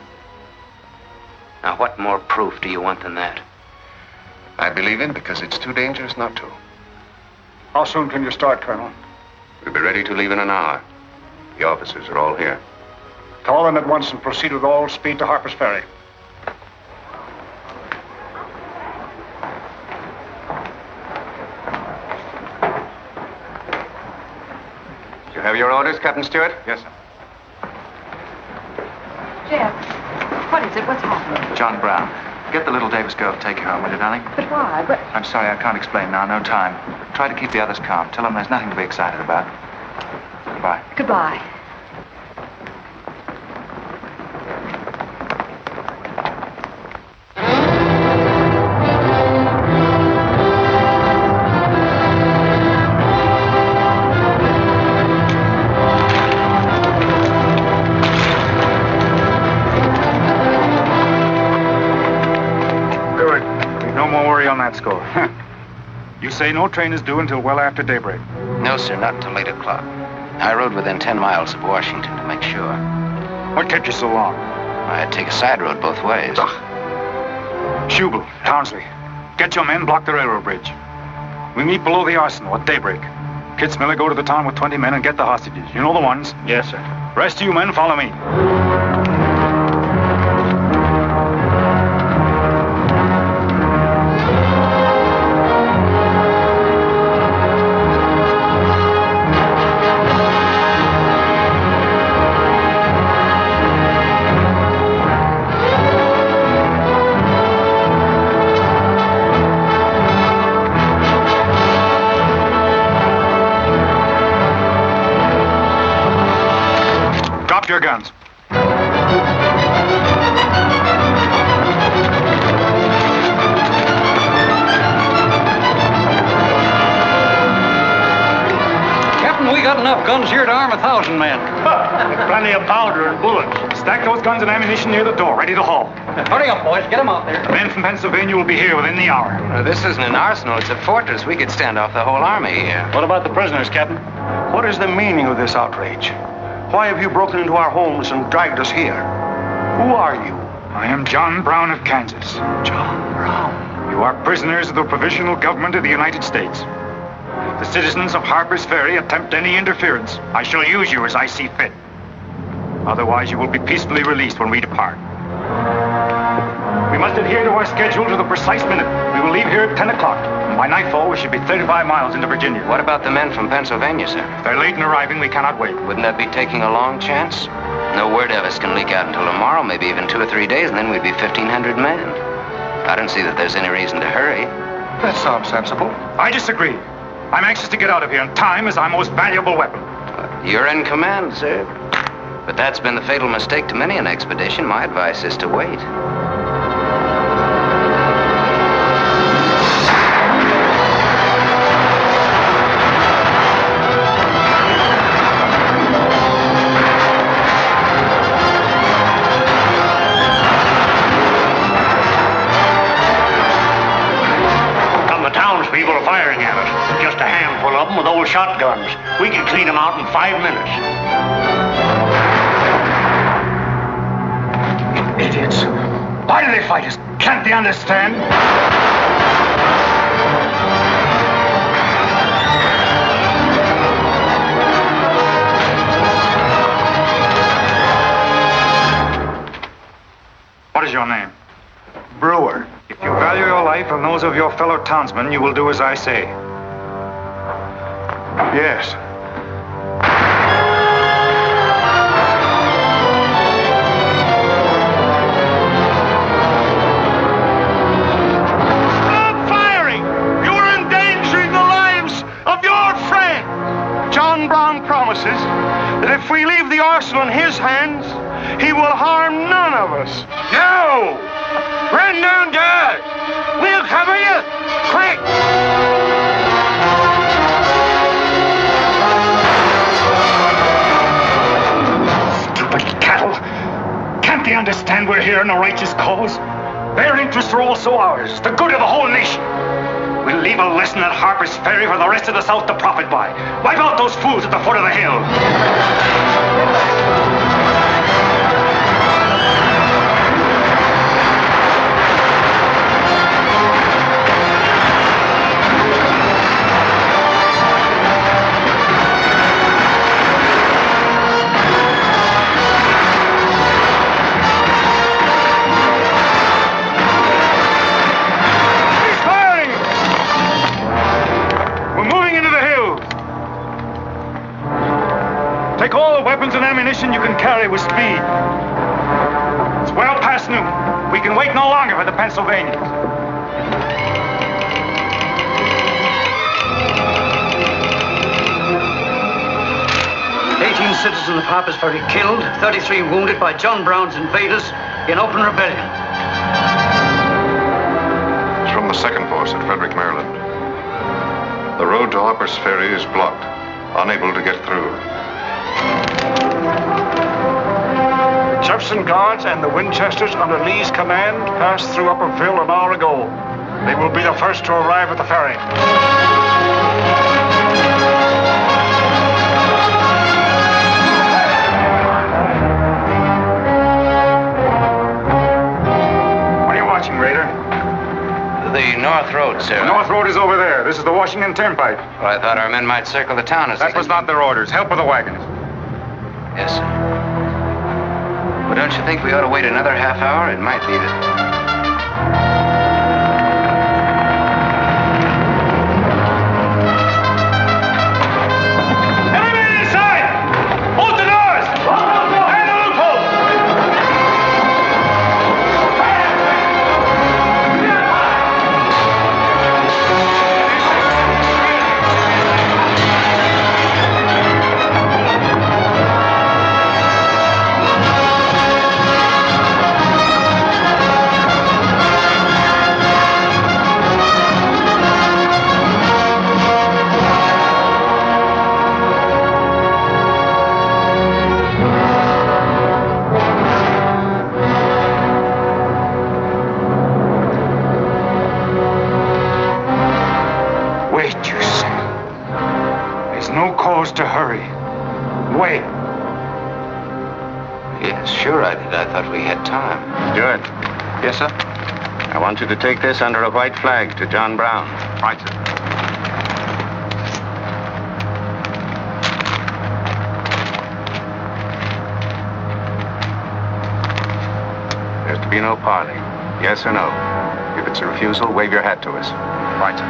Now, what more proof do you want than that? I believe him because it's too dangerous not to. How soon can you start, Colonel? We'll be ready to leave in an hour. The officers are all here. Call them at once and proceed with all speed to Harper's Ferry. You have your orders, Captain Stuart? Yes, sir. Jeb, what is it? What's happening? John Brown. Get the little Davis girl to take you home, will you, darling? But why? But I'm sorry, I can't explain now. No time. Try to keep the others calm. Tell them there's nothing to be excited about. Goodbye. goodbye. Score. You say no train is due until well after daybreak? No, sir, not until 8 o'clock. I rode within 10 miles of Washington to make sure. What kept you so long? I had to take a side road both ways. Schubel, Townsley, get your men, block the railroad bridge. We meet below the arsenal at daybreak. Kitzmiller, go to the town with 20 men and get the hostages. You know the ones? Yes, sir. Rest of you men, follow me. Your guns. Captain, we got enough guns here to arm 1,000 men. Plenty of powder and bullets. Stack those guns and ammunition near the door, ready to haul. Hurry up, boys. Get them out there. The men from Pennsylvania will be here within the hour. This isn't an arsenal. It's a fortress. We could stand off the whole army here. What about the prisoners, Captain? What is the meaning of this outrage? Why have you broken into our homes and dragged us here? Who are you? I am John Brown of Kansas. John Brown? You are prisoners of the provisional government of the United States. If the citizens of Harper's Ferry attempt any interference, I shall use you as I see fit. Otherwise, you will be peacefully released when we depart. We must adhere to our schedule to the precise minute. We will leave here at 10 o'clock. And by nightfall, we should be 35 miles into Virginia. What about the men from Pennsylvania, sir? If they're late in arriving, we cannot wait. Wouldn't that be taking a long chance? No word of us can leak out until tomorrow, maybe even 2 or 3 days, and then we'd be 1,500 men. I don't see that there's any reason to hurry. That sounds sensible. I disagree. I'm anxious to get out of here, and time is our most valuable weapon. You're in command, sir. But that's been the fatal mistake to many an expedition. My advice is to wait. limes. We can clean them out in 5 minutes. Idiots. Why do they fight us? Can't they understand? What is your name? Brewer. If you value your life and those of your fellow townsmen, you will do as I say. Yes. Stop firing! You are endangering the lives of your friend. John Brown promises that if we leave the arsenal in his hands, he will harm none of us. No! Run down guard! We'll cover you! Quick! Stupid cattle! Can't they understand we're here in a righteous cause? Their interests are also ours, the good of the whole nation. We'll leave a lesson at Harper's Ferry for the rest of the South to profit by. Wipe out those fools at the foot of the hill. Take all the weapons and ammunition you can carry with speed. It's well past noon. We can wait no longer for the Pennsylvanians. 18 citizens of Harper's Ferry killed, 33 wounded by John Brown's invaders in open rebellion. It's from the second force at Frederick, Maryland. The road to Harper's Ferry is blocked, unable to get through. Jefferson Guards and the Winchesters under Lee's command passed through Upperville an hour ago. They will be the first to arrive at the ferry. What are you watching, Rader? The North Road, sir. The North Road is over there. This is the Washington Turnpike. Well, I thought our men might circle the town as That was not their orders. Help with the wagons. Yes, sir. But don't you think we ought to wait another half hour? It might be that... To hurry. Wait. Yes, sure I did. I thought we had time. Stuart. Yes, sir? I want you to take this under a white flag to John Brown. Right, sir. There's to be no parley. Yes or no? If it's a refusal, wave your hat to us. Right, sir.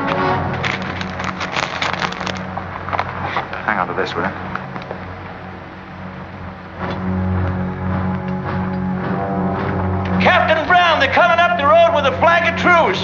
Hang on to this, will you? Captain Brown, they're coming up the road with a flag of truce.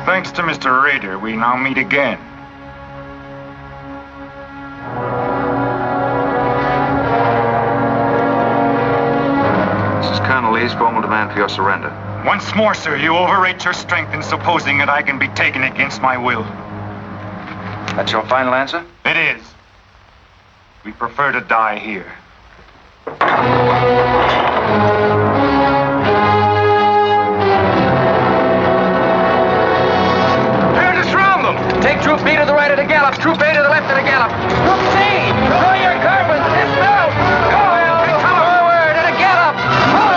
Thanks to Mr. Rader, we now meet again. This is Colonel Lee's formal demand for your surrender. Once more, sir, you overrate your strength in supposing that I can be taken against my will. That's your final answer? It is. We prefer to die here. Prepare to surround them! Take Troop B to the right of the gallop, Troop A to the left of the gallop. Troop C, throw your carbines, dismount! Go! Come forward at a gallop! Ho!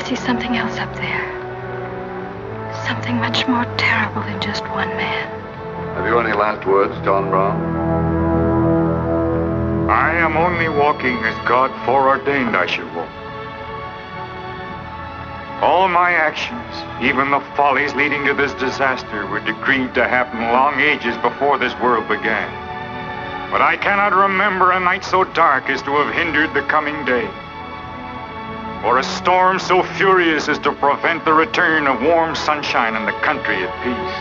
see something else up there. Something much more terrible than just one man. Have you any last words, John Brown? I am only walking as God foreordained I should walk. All my actions, even the follies leading to this disaster, were decreed to happen long ages before this world began. But I cannot remember a night so dark as to have hindered the coming day, or a storm so furious as to prevent the return of warm sunshine and the country at peace.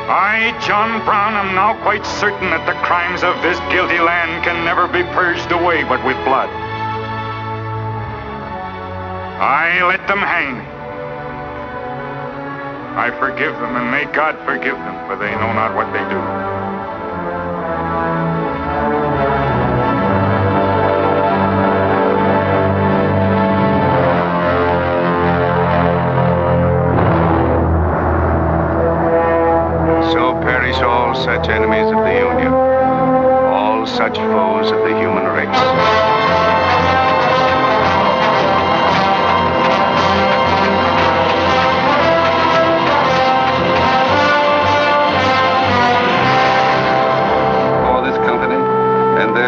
I, John Brown, am now quite certain that the crimes of this guilty land can never be purged away but with blood. I let them hang me. I forgive them, and may God forgive them, for they know not what they do. So perish all such enemies of the Union, all such foes of the human race.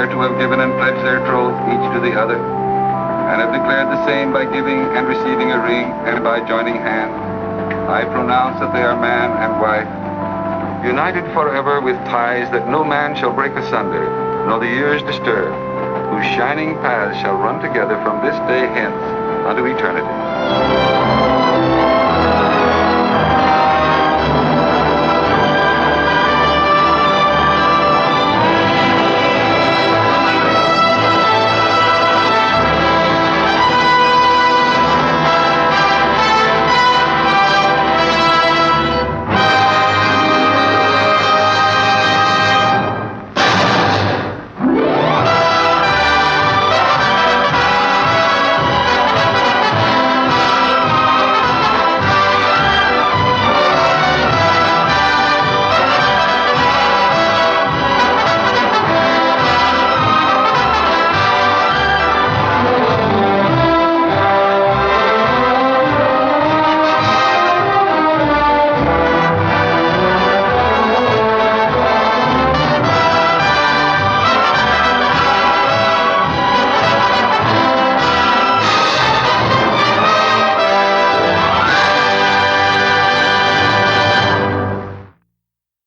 To have given and pledged their troth each to the other, and have declared the same by giving and receiving a ring and by joining hands, I pronounce that they are man and wife, united forever with ties that no man shall break asunder, nor the years disturb, whose shining paths shall run together from this day hence unto eternity.